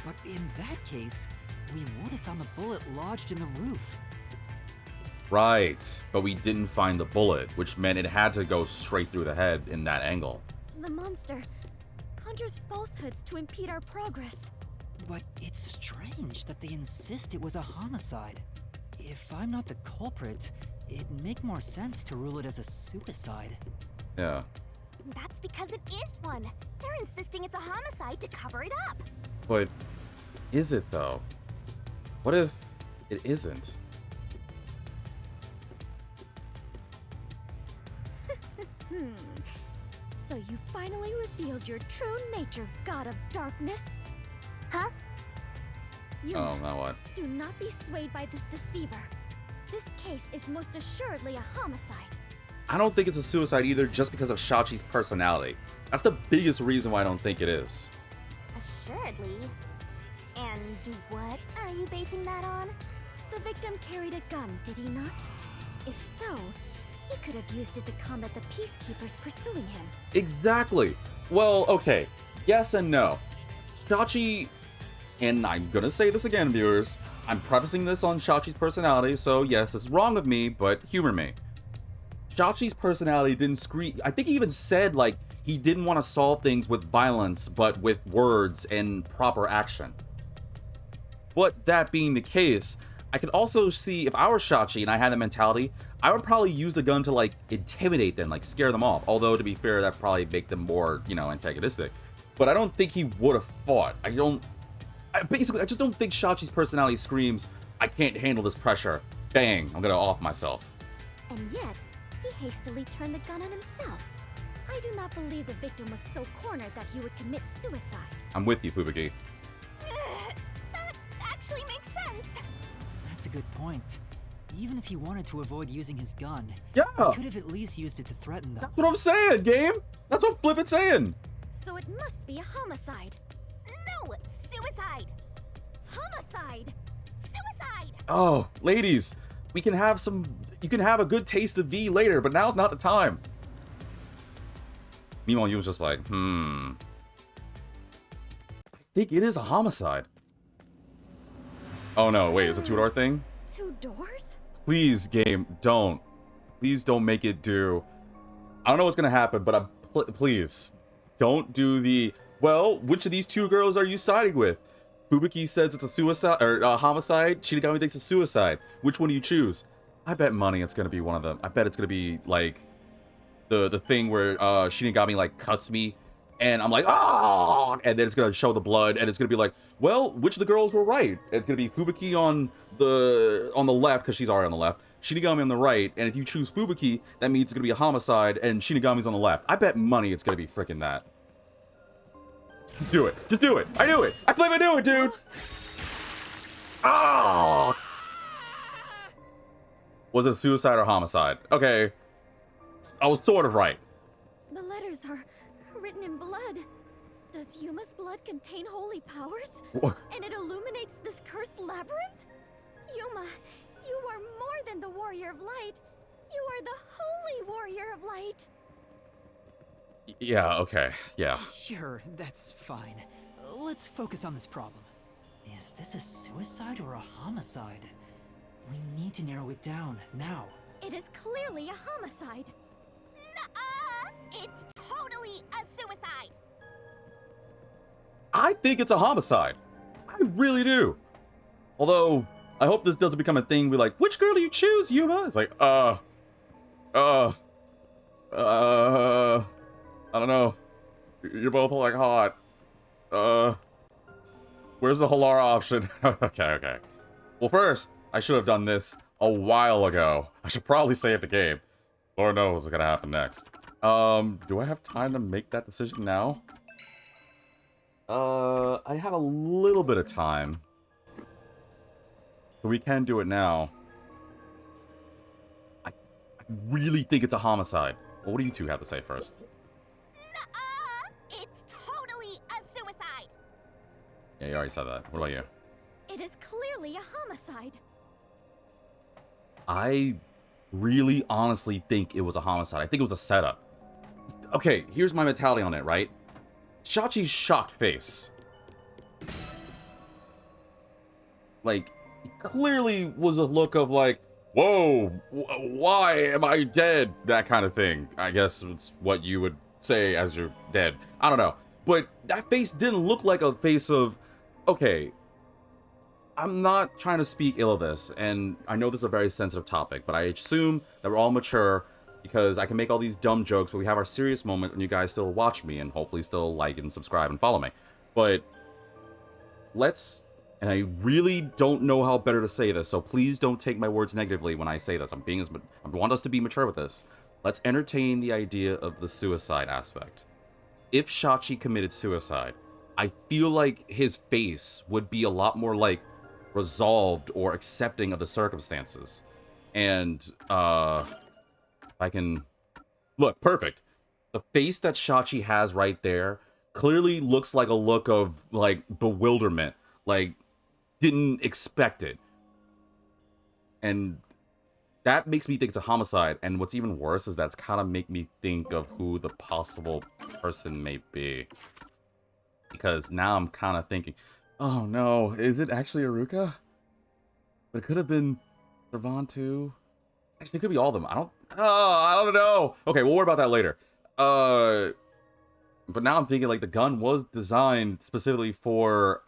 But in that case, we would have found the bullet lodged in the roof. Right, but we didn't find the bullet, which meant it had to go straight through the head in that angle. The monster conjures falsehoods to impede our progress. But it's strange that they insist it was a homicide. If I'm not the culprit, it'd make more sense to rule it as a suicide. Yeah. That's because it is one. They're insisting it's a homicide to cover it up. But is it though? What if it isn't? So you finally revealed your true nature, God of Darkness? Huh? Oh, now what? Do not be swayed by this deceiver. This case is most assuredly a homicide. I don't think it's a suicide either, just because of Shachi's personality. That's the biggest reason why I don't think it is. Assuredly. And what are you basing that on? The victim carried a gun, did he not? If so, he could have used it to combat the peacekeepers pursuing him. Exactly. Well, okay. Yes and no. Shachi, and I'm gonna say this again, viewers, I'm prefacing this on Shachi's personality, so yes, it's wrong of me, but humor me. Shachi's personality didn't scream. I think he even said, like, he didn't want to solve things with violence, but with words and proper action. But that being the case, I could also see if I were Shachi and I had that mentality, I would probably use the gun to, like, intimidate them, like, scare them off. Although, to be fair, that'd probably make them more, you know, antagonistic. But I don't think he would have fought. I just don't think Shachi's personality screams, I can't handle this pressure. Bang, I'm gonna off myself. And yet, he hastily turned the gun on himself. I do not believe the victim was so cornered that he would commit suicide. I'm with you, Fubuki. That actually makes sense. That's a good point. Even if he wanted to avoid using his gun, Yeah, he could have at least used it to threaten them. that's what I'm saying, game. That's what Flip saying. So it must be a homicide. No, suicide. Homicide! Suicide. Oh, ladies, you can have a good taste of V later, but now's not the time. Meanwhile, you was just like, I think it is a homicide. Oh no, wait, it's a two-door thing? 2 doors? Please, game, don't. Please don't make it do. I don't know what's gonna happen, but please, don't do the, well, which of these 2 girls are you siding with? Fubuki says it's a suicide, or a homicide. Shinigami thinks it's suicide. Which one do you choose? I bet money it's gonna be one of them. I bet it's gonna be, like, the thing where Shinigami, like, cuts me, and I'm like, ah, and then it's gonna show the blood, and it's gonna be like, well, which of the girls were right? It's gonna be Fubuki on the left, because she's already on the left, Shinigami on the right, and if you choose Fubuki, that means it's gonna be a homicide, and Shinigami's on the left. I bet money it's gonna be freaking that. Just do it. Just do it. I knew it. I flippin' knew it, dude. Ah! Was it suicide or homicide? Okay. I was sort of right. The letters are written in blood. Does Yuma's blood contain holy powers? What? And it illuminates this cursed labyrinth? Yuma, you are more than the warrior of light. You are the holy warrior of light. Yeah, okay. Yeah. Sure, that's fine. Let's focus on this problem. Is this a suicide or a homicide? We need to narrow it down, now. It is clearly a homicide. Nuh-uh! It's totally a suicide. I think it's a homicide. I really do. Although, I hope this doesn't become a thing. Be like, which girl do you choose, Yuma? It's like, I don't know. You're both like hot. Where's the Halara option? Okay. Well, first, I should have done this a while ago. I should probably save the game. Lord knows what's gonna happen next. Do I have time to make that decision now? I have a little bit of time. So we can do it now. I really think it's a homicide. Well, what do you two have to say first? Nuh-uh! It's totally a suicide. Yeah, you already said that. What about you? It is clearly a homicide. I really honestly think it was a homicide. I think it was a setup. Okay, here's my mentality on it, right? Shachi's shocked face. Like, clearly was a look of like, whoa, why am I dead? That kind of thing. I guess it's what you would say as you're dead. I don't know. But that face didn't look like a face of, okay, I'm not trying to speak ill of this, and I know this is a very sensitive topic, but I assume that we're all mature because I can make all these dumb jokes, but we have our serious moments, and you guys still watch me and hopefully still like and subscribe and follow me. But let's, and I really don't know how better to say this, so please don't take my words negatively when I say this. I want us to be mature with this. Let's entertain the idea of the suicide aspect. If Shachi committed suicide, I feel like his face would be a lot more like resolved or accepting of the circumstances. And I can look perfect. The face that Shachi has right there clearly looks like a look of like bewilderment, like didn't expect it. And that makes me think it's a homicide. And what's even worse is that's kind of make me think of who the possible person may be. Because now I'm kind of thinking, oh no, is it actually Aruka? But it could have been Servan too. Actually, it could be all of them. I don't know. Okay, we'll worry about that later. But now I'm thinking like the gun was designed specifically for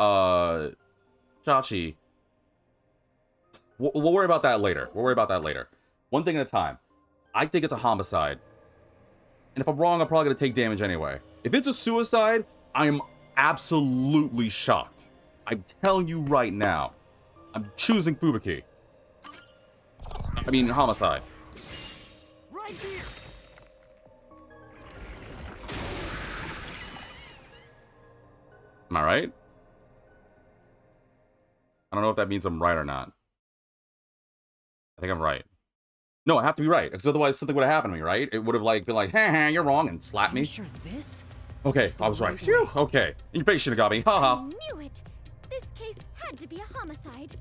Shachi. We'll worry about that later. We'll worry about that later. One thing at a time. I think it's a homicide. And if I'm wrong, I'm probably going to take damage anyway. If it's a suicide, I'm absolutely shocked. I'm telling you right now. I'm choosing Fubuki. I mean, homicide. Right here. Am I right? I don't know if that means I'm right or not. I think I'm right. No, I have to be right, because otherwise something would have happened to me, right? It would have like been like, ha, you're wrong, and slapped me. Sure this? Okay, I was right. Phew, okay, your face should have got me. Haha. I knew it! This case had to be a homicide.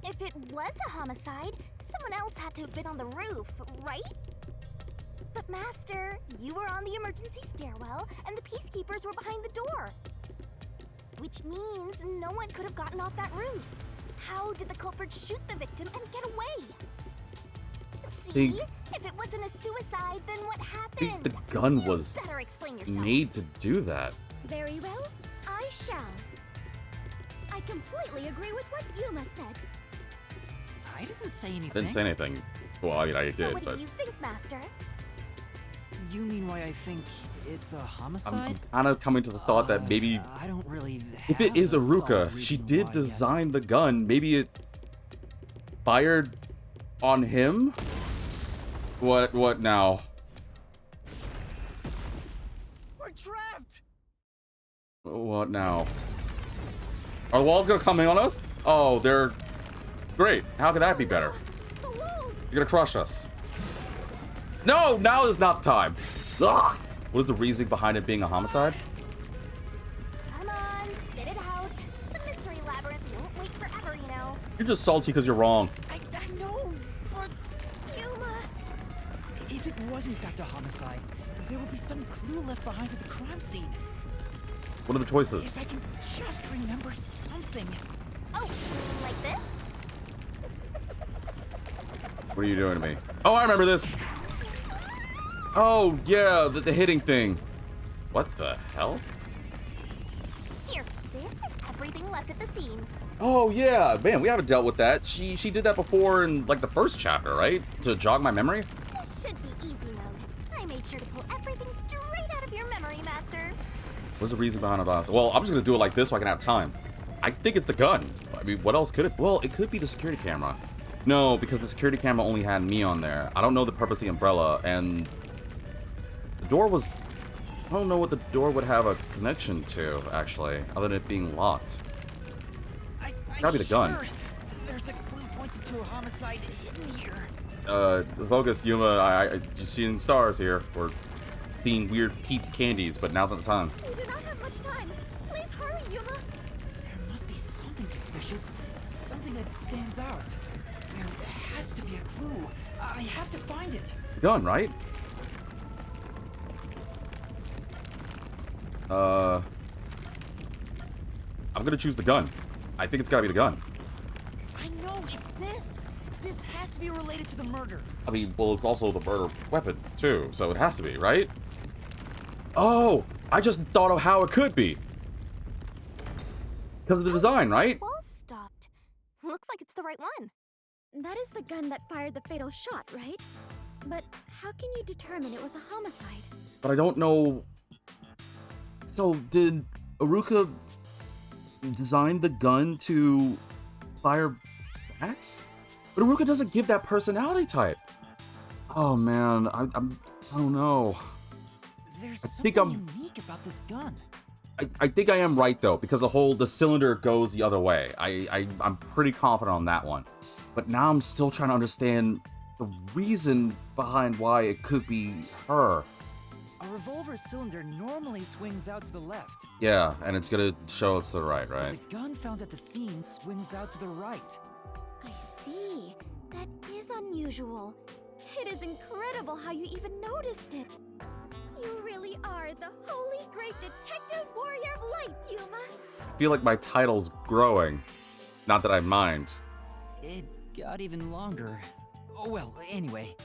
If it was a homicide, someone else had to have been on the roof, right? But Master, you were on the emergency stairwell, and the peacekeepers were behind the door. Which means no one could have gotten off that roof. How did the culprit shoot the victim and get away? See? If it wasn't a suicide, then what happened? The gun was better explain yourself. made to do that. Very well, I shall. I completely agree with what Yuma said. I didn't say anything. Didn't say anything. Well, I mean, I So did, what but do you think, Master? You mean why I think it's a homicide? I'm kind of coming to the thought that maybe I don't really. if it is have a solid Aruka, reason she why did yet. design the gun. Maybe it fired on him? What now? We're trapped. What now? Are the walls gonna come in on us? Oh, they're great. How could that be better? The walls! You're gonna crush us. No, now is not the time. Ugh. What is the reasoning behind it being a homicide? Come on, spit it out. The mystery labyrinth won't wait forever, you know. You're just salty because you're wrong. I know, but Yuma! if it was in fact a homicide, there would be some clue left behind at the crime scene. What are the choices? If I can just remember something. Oh, like this? What are you doing to me? Oh, I remember this. Oh, yeah, the hitting thing. What the hell? Here, this is everything left at the scene. Oh, yeah. Man, we haven't dealt with that. She did that before in, like, the first chapter, right? To jog my memory? This should be easy mode. I made sure to pull everything straight out of your memory, Master. What's the reason behind it? Well, I'm just gonna do it like this so I can have time. I think it's the gun. I mean, what else could it? Well, it could be the security camera. No, because the security camera only had me on there. I don't know the purpose of the umbrella, and the door was... I don't know what the door would have a connection to, actually, other than it being locked. I'm Gotta be the gun. sure there's a clue pointed to a homicide hidden here. Focus, Yuma. You're seeing stars here. We're seeing weird Peeps candies, but now's not the time. We do not have much time. Please hurry, Yuma! There must be something suspicious, something that stands out. There has to be a clue. I have to find it. The gun, right? I'm gonna choose the gun. I think it's gotta be the gun. I know, it's this. This has to be related to the murder. I mean, well, it's also the murder weapon, too, so it has to be, right? Oh! I just thought of how it could be! Because of the design, right? Wall stopped. Looks like it's the right one. That is the gun that fired the fatal shot, right? But how can you determine it was a homicide? But I don't know... So, did Aruka design the gun to fire back? But Aruka doesn't give that personality type. Oh, man. I don't know. There's I think something I'm... unique about this gun. I think I am right though, because the cylinder goes the other way. I'm pretty confident on that one. But now I'm still trying to understand the reason behind why it could be her. A revolver cylinder normally swings out to the left. Yeah, and it's gonna show it's to the right, right? The gun found at the scene swings out to the right. I see. That is unusual. It is incredible how you even noticed it. You really are the holy great detective warrior of light, Yuma. I feel like my title's growing. Not that I mind. It got even longer. Oh, well, anyway.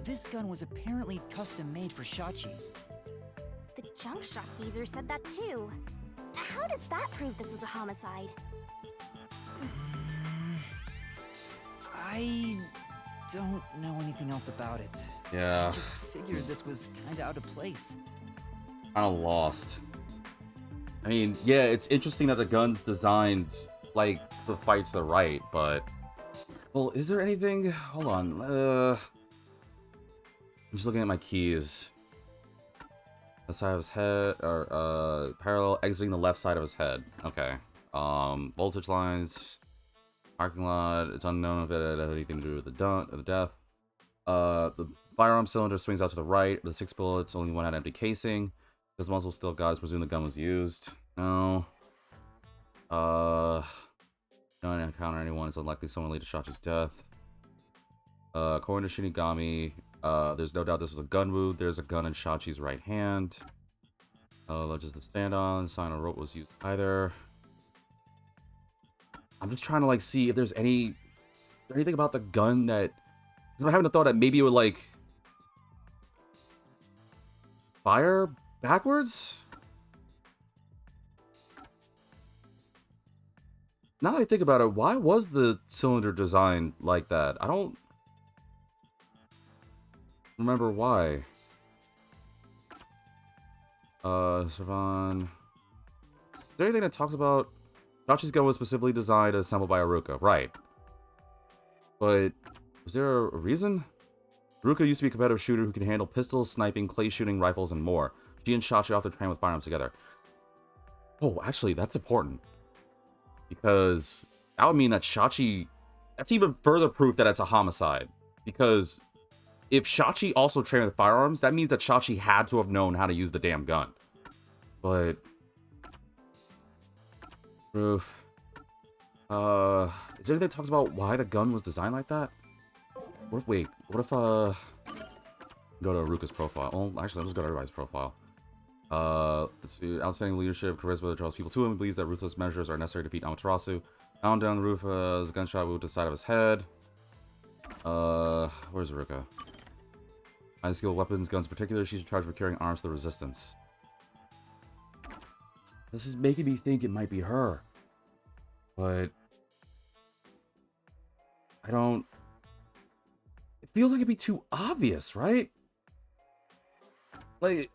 This gun was apparently custom made for Shachi. The junk shop geezer said that too. How does that prove this was a homicide? I don't know anything else about it. Yeah. I just figured this was kinda out of place. Kinda lost. I mean, yeah, it's interesting that the gun's designed, like, to fight to the right, but... Well, is there anything... Hold on, I'm just looking at my keys. The side of his head, or, parallel exiting the left side of his head. Okay. Voltage lines... Parking lot, it's unknown if it had anything to do with the death. The firearm cylinder swings out to the right. The 6 bullets, only one had empty casing. This muzzle still guys presume the gun was used. No. No one encounter anyone. It's unlikely someone related to Shachi's death. According to Shinigami, there's no doubt this was a gun wound. There's a gun in Shachi's right hand. Ledges to stand on. Sign of rope was used either. I'm just trying to like see if there's anything about the gun that... Because I'm having the thought that maybe it would like fire backwards. Now that I think about it, why was the cylinder designed like that? I don't remember why. Savan. Is there anything that talks about... Shachi's gun was specifically designed and assembled by Haruka, right? But was there a reason? Haruka used to be a competitive shooter who can handle pistols, sniping, clay shooting, rifles, and more. She and Shachi often train with firearms together. Oh, actually, that's important. Because that would mean that Shachi... That's even further proof that it's a homicide. Because if Shachi also trained with firearms, that means that Shachi had to have known how to use the damn gun. But... Proof. Is there anything that talks about why the gun was designed like that? Wait, what if, go to Haruka's profile. Oh, actually, let's go to everybody's profile. Let's see. Outstanding leadership, charisma that draws people to him. He believes that ruthless measures are necessary to defeat Amaterasu. Found down the roof, a gunshot wound to the side of his head. Where's Haruka? High skilled weapons, guns in particular. She's in charge of carrying arms to the resistance. This is making me think it might be her. But... I don't... It feels like it'd be too obvious, right? Like...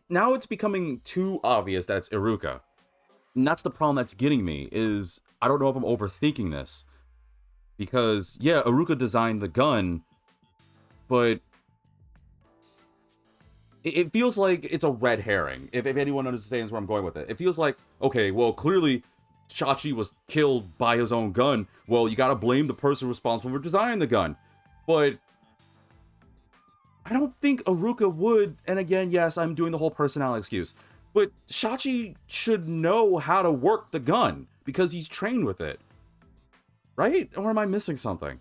now it's becoming too obvious that it's Iruka. And that's the problem that's getting me, is... I don't know if I'm overthinking this. Because, yeah, Iruka designed the gun, but... It feels like it's a red herring, if anyone understands where I'm going with it. It feels like, okay, well, clearly Shachi was killed by his own gun. Well, you gotta blame the person responsible for designing the gun. But I don't think Iruka would, and again, yes, I'm doing the whole personality excuse, but Shachi should know how to work the gun, because he's trained with it. Right? Or am I missing something?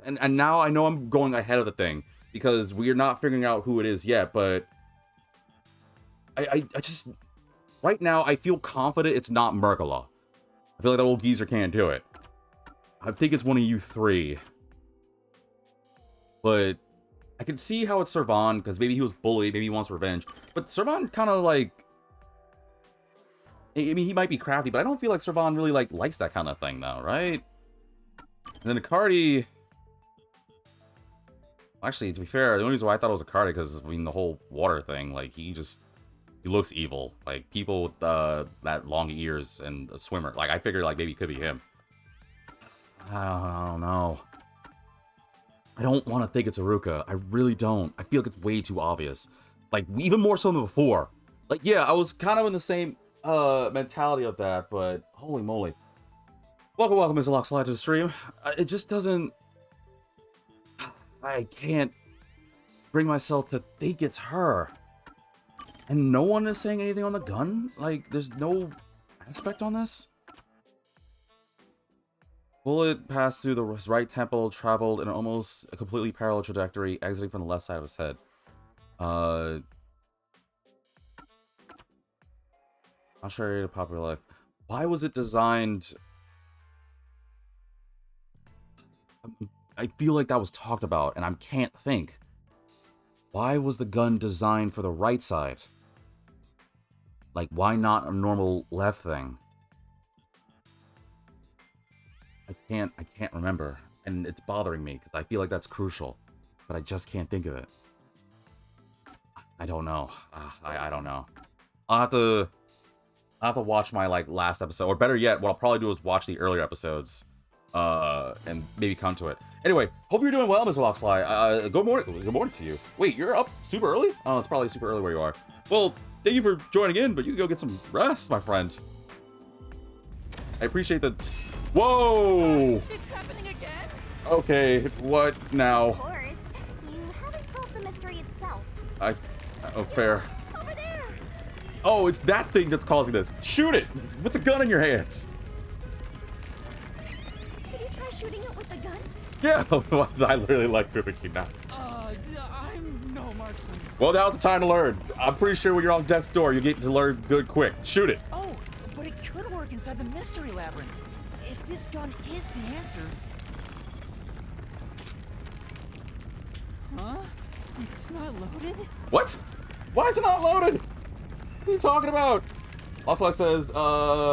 And now I know I'm going ahead of the thing, because we are not figuring out who it is yet, but I just... Right now, I feel confident it's not Murgala. I feel like that old geezer can't do it. I think it's one of you three. But I can see how it's Servan, because maybe he was bullied, maybe he wants revenge. But Servan kind of like... I mean, he might be crafty, but I don't feel like Servan really likes that kind of thing, though, right? And then Icardi... Actually, to be fair, the only reason why I thought it was Icardi, because, I mean, the whole water thing, like, he looks evil. Like, people with, that long ears and a swimmer. Like, I figured, like, maybe it could be him. I don't know. I don't want to think it's Iruka. I really don't. I feel like it's way too obvious. Like, even more so than before. Like, yeah, I was kind of in the same mentality of that, but holy moly. Welcome, Mr. Loxfly, to the stream. It just doesn't... I can't bring myself to think it's her. And no one is saying anything on the gun? Like, there's no aspect on this? Bullet passed through the right temple, traveled in almost a completely parallel trajectory, exiting from the left side of his head. Not sure to popular life. Why was it designed? I feel like that was talked about, and I can't think. Why was the gun designed for the right side? Like, why not a normal left thing? I can't remember, and it's bothering me because I feel like that's crucial, but I just can't think of it. I don't know. I don't know. I'll have to watch my last episode, or better yet, what I'll probably do is watch the earlier episodes, and maybe come to it. Anyway, hope you're doing well, Mr. Loxfly. Good morning to you. Wait, you're up super early? Oh, it's probably super early where you are. Well, thank you for joining in, but you can go get some rest, my friend. I appreciate the... Whoa! It's happening again? Okay, what now? Of course. You haven't solved the mystery itself. Oh, fair. Over there! Oh, it's that thing that's causing this. Shoot it! With the gun in your hands. Could you try shooting it with the gun? Yeah, I literally like mimicking now. I'm no marksman. Well, now's the time to learn. I'm pretty sure when you're on death's door, you get to learn good quick. Shoot it. Oh, but it could work inside the mystery labyrinth. If this gun is the answer... Huh? It's not loaded? What? Why is it not loaded? What are you talking about? Loxfly says,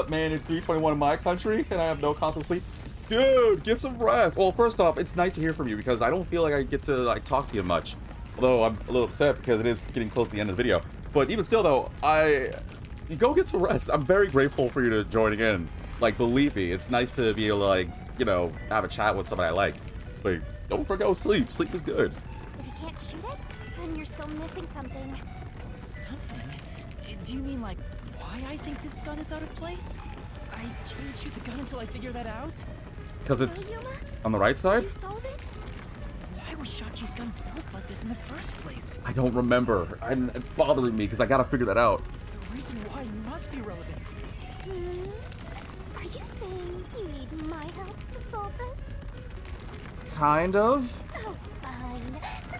man, it's 3:21 in my country, and I have no constant sleep. Dude, get some rest. Well, first off, it's nice to hear from you, because I don't feel like I get to, talk to you much. Although, I'm a little upset, because it is getting close to the end of the video. But even still, though, you go get some rest. I'm very grateful for you to joining in. Believe me, it's nice to be able to, have a chat with somebody I like. But don't forgo sleep. Sleep is good. If you can't shoot it, then you're still missing something. Something? Do you mean, why I think this gun is out of place? I can't shoot the gun until I figure that out? Because it's Yuma? on the right side? Did you solve it? Why was Shachi's gun built like this in the first place? I don't remember. And it's bothering me, because I gotta figure that out. The reason why must be relevant. Are you saying you need my help to solve this? Kind of. Oh, fine.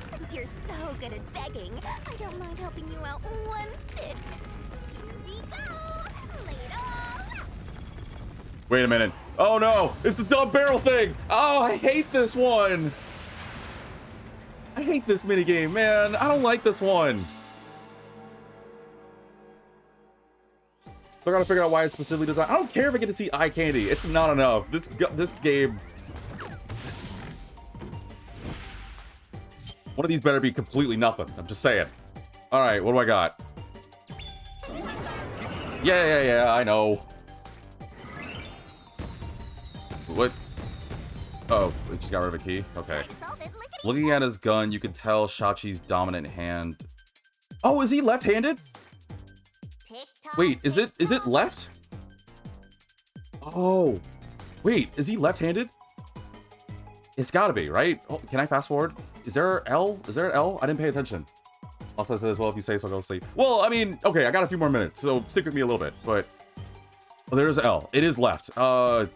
Since you're so good at begging, I don't mind helping you out one bit. Here we go. Lay it all out. Wait a minute. Oh no, it's the dumb barrel thing. Oh, I hate this one. I hate this minigame, man. I don't like this one. So I gotta figure out why it's specifically designed. I don't care if I get to see eye candy. It's not enough. This game. One of these better be completely nothing. I'm just saying. All right, what do I got? Yeah, I know. What? Oh, we just got rid of a key? Okay. Looking at his gun, you can tell Shachi's dominant hand. Oh, is he left-handed? Wait, is it left? Oh. Wait, is he left-handed? It's gotta be, right? Oh, can I fast forward? Is there L? Is there an L? I didn't pay attention. Also says, well, if you say so, go to sleep. Well, I mean, okay, I got a few more minutes, so stick with me a little bit, but... Oh, there's L. It is left. 4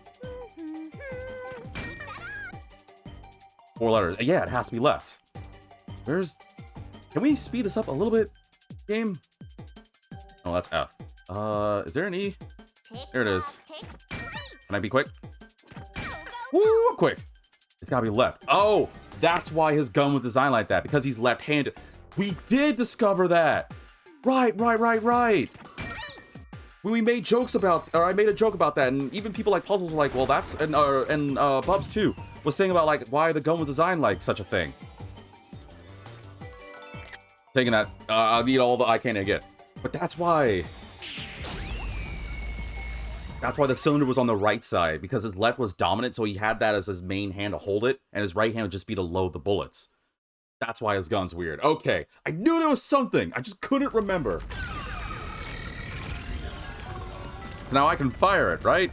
letters. Yeah, it has to be left. Where's... Can we speed this up a little bit, game? Oh, that's F. Is there an E? There it is. Can I be quick? Woo, I'm quick. It's gotta be left. Oh, that's why his gun was designed like that, because he's left-handed. We did discover that. Right. When we made jokes about, or I made a joke about that, and even people like Puzzles were like, well, that's, and Bubs too, was saying about why the gun was designed like such a thing. Taking that, I need all the eye candy I get. But that's why the cylinder was on the right side, because his left was dominant, so he had that as his main hand to hold it, and his right hand would just be to load the bullets. That's why his gun's weird. Okay, I knew there was something, I just couldn't remember. So now I can fire it, right?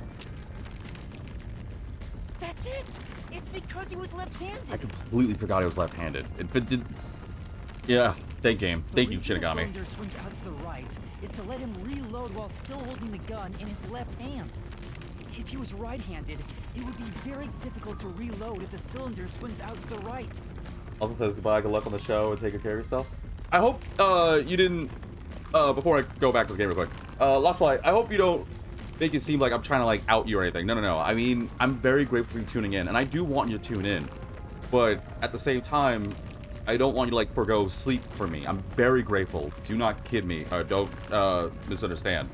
That's it! It's because he was left-handed! I completely forgot he was left-handed. It did... Yeah, thank game. Thank you, The Shinigami. cylinder swings out to the right is to let him reload while still holding the gun in his left hand. If he was right-handed, it would be very difficult to reload if the cylinder swings out to the right. Also says goodbye, good luck on the show, and take good care of yourself. I hope you didn't... before I go back to the game real quick. Lost Flight, I hope you don't make it seem like I'm trying to, like, out you or anything. No, no, no. I mean, I'm very grateful for you tuning in, and I do want you to tune in. But at the same time, I don't want you to, like, forgo sleep for me. I'm very grateful. Do not kid me. Don't misunderstand.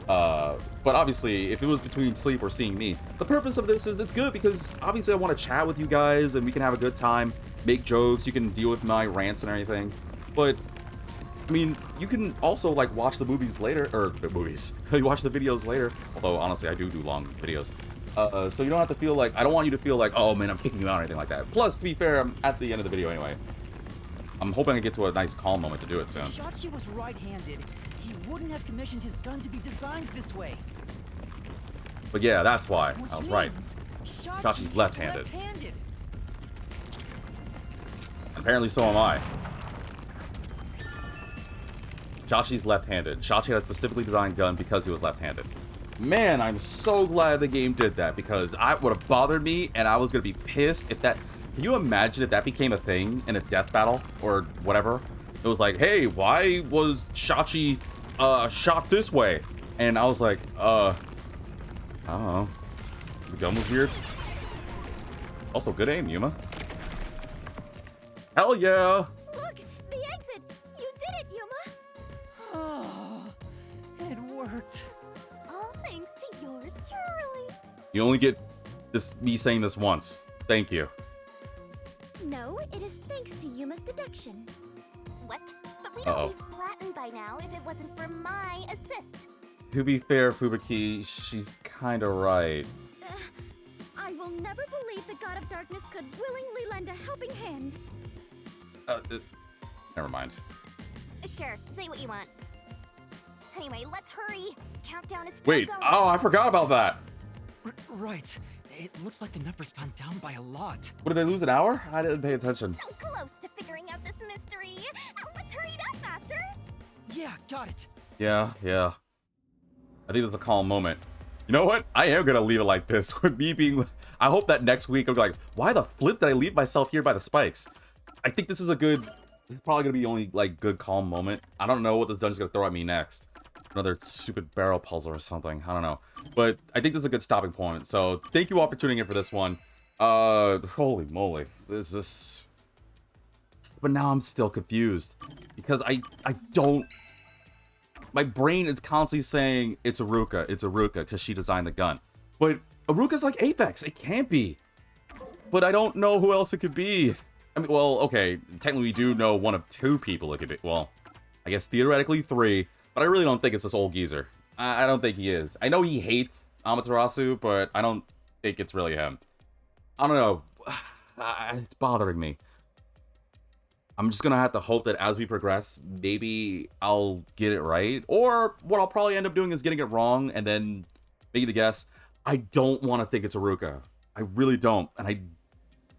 But obviously, if it was between sleep or seeing me, the purpose of this is it's good because obviously I want to chat with you guys and we can have a good time, make jokes, you can deal with my rants and everything. But, I mean, you can also, like, watch the movies later, or the movies, you watch the videos later, although honestly I do long videos. So you don't have to feel like, I don't want you to feel like, oh man, I'm kicking you out or anything like that. Plus, to be fair, I'm at the end of the video anyway. I'm hoping I get to a nice calm moment to do it soon. If Shachi was right-handed, he wouldn't have commissioned his gun to be designed this way. But yeah, that's why. Which I was right. means Shachi's is left-handed. left-handed. Apparently so am I. Shachi's left-handed. Shachi had a specifically designed gun because he was left-handed. Man, I'm so glad the game did that because it would have bothered me and I was going to be pissed if that... Can you imagine if that became a thing in a death battle or whatever? It was like, hey, why was Shachi shot this way? And I was like, I don't know. The gun was weird. Also, good aim, Yuma. Hell yeah! Look, the exit! You did it, Yuma! Oh, it worked. All thanks to yours truly. You only get me saying this once. Thank you. No, it is thanks to Yuma's deduction. What? But we'd all be flattened by now if it wasn't for my assist. To be fair, Fubiki, she's kinda right. I will never believe the God of Darkness could willingly lend a helping hand. Never mind. Sure, say what you want. Anyway, let's hurry. Countdown is still Wait, going. oh, I forgot about that. Right. It looks like the number's gone down by a lot. What, did I lose an hour? I didn't pay attention. So close to figuring out this mystery. Let's hurry it up, Master. Yeah, got it. Yeah. I think that's a calm moment. You know what? I am gonna leave it like this with me being... I hope that next week I'll be like, why the flip did I leave myself here by the spikes? I think this is a good... This is probably gonna be the only, like, good calm moment. I don't know what this dungeon's gonna throw at me next. Another stupid barrel puzzle or something. I don't know. But I think this is a good stopping point. So thank you all for tuning in for this one. Holy moly. This is... But now I'm still confused. Because I don't... My brain is constantly saying it's Aruka, because she designed the gun. But Aruka's like Apex. It can't be. But I don't know who else it could be. I mean, well, okay. Technically, we do know one of two people it could be. Well, I guess theoretically 3. But I really don't think it's this old geezer. I don't think he is. I know he hates Amaterasu, but I don't think it's really him. I don't know. It's bothering me. I'm just gonna have to hope that as we progress, maybe I'll get it right. Or what I'll probably end up doing is getting it wrong and then making the guess. I don't want to think it's Aruka. I really don't. And I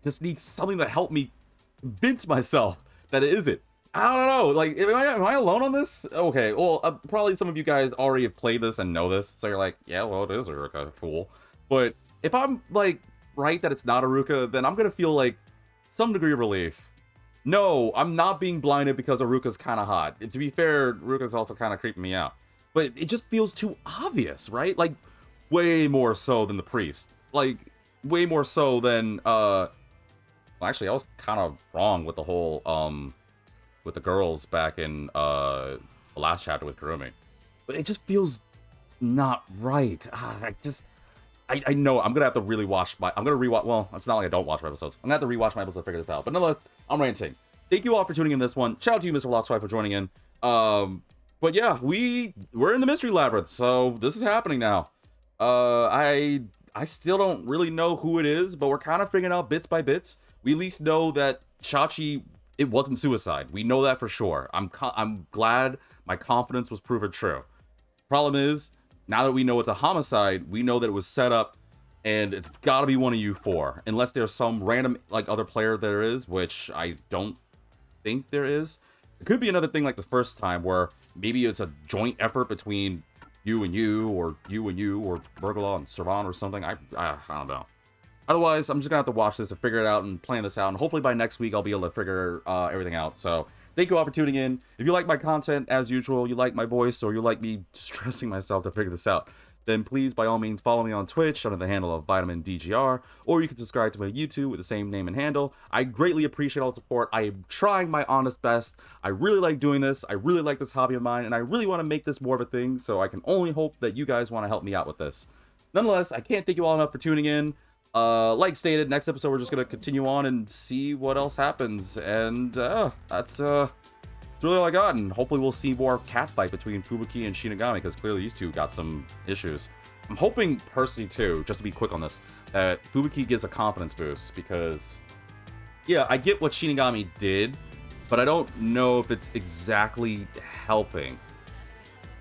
just need something to help me convince myself that it isn't. I don't know. Like, am I alone on this? Okay, well, probably some of you guys already have played this and know this. So you're like, yeah, well, it is Aruka. Cool. But if I'm, like, right that it's not Aruka, then I'm gonna feel, like, some degree of relief. No, I'm not being blinded because Aruka's kind of hot. To be fair, Aruka's also kind of creeping me out. But it just feels too obvious, right? Like, way more so than the priest. Like, way more so than, well, actually, I was kind of wrong with the whole, with the girls back in, the last chapter with Kurumi. But it just feels not right. I know, I'm gonna have to really watch I'm gonna rewatch, well, it's not like I don't watch my episodes. I'm gonna have to rewatch my episodes to figure this out. But nonetheless, I'm ranting. Thank you all for tuning in this one. Shout out to you, Mr. Lockswipe, for joining in. But yeah, we're in the Mystery Labyrinth, so this is happening now. I still don't really know who it is, but we're kind of figuring out bits by bits. We at least know that Shachi, it wasn't suicide. We know that for sure. I'm glad my confidence was proven true. Problem is, now that we know it's a homicide, we know that it was set up, and it's got to be one of you four, unless there's some random like other player there is, which I don't think there is. It could be another thing like the first time, where maybe it's a joint effort between you and you, or Bergola and Servan or something. I don't know. Otherwise, I'm just gonna have to watch this and figure it out and plan this out, and hopefully by next week I'll be able to figure everything out. So thank you all for tuning in. If you like my content, as usual, you like my voice, or you like me stressing myself to figure this out, then please, by all means, follow me on Twitch under the handle of VitaminDGR, or you can subscribe to my YouTube with the same name and handle. I greatly appreciate all the support. I am trying my honest best. I really like doing this. I really like this hobby of mine, and I really want to make this more of a thing, so I can only hope that you guys want to help me out with this. Nonetheless, I can't thank you all enough for tuning in. Like stated, next episode we're just going to continue on and see what else happens, and that's really all I got, and hopefully we'll see more catfight between Fubuki and Shinigami, because clearly these two got some issues. I'm hoping, personally, too, just to be quick on this, that Fubuki gives a confidence boost, because, yeah, I get what Shinigami did, but I don't know if it's exactly helping.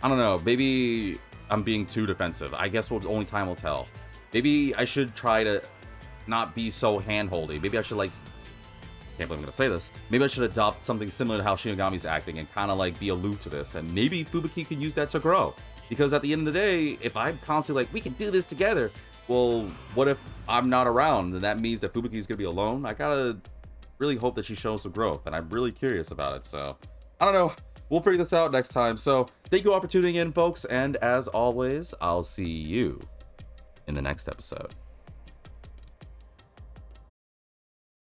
I don't know, maybe I'm being too defensive. I guess only time will tell. Maybe I should try to not be so hand-holdy. Maybe I should, like, can't believe I'm gonna say this. Maybe I should adopt something similar to how Shinigami's acting and kind of like be aloof to this, and maybe Fubuki could use that to grow. Because at the end of the day, if I'm constantly like, we can do this together, well, what if I'm not around? Then that means that Fubuki's gonna be alone. I gotta really hope that she shows some growth, and I'm really curious about it. So I don't know. We'll figure this out next time. So thank you all for tuning in, folks, and as always, I'll see you in the next episode.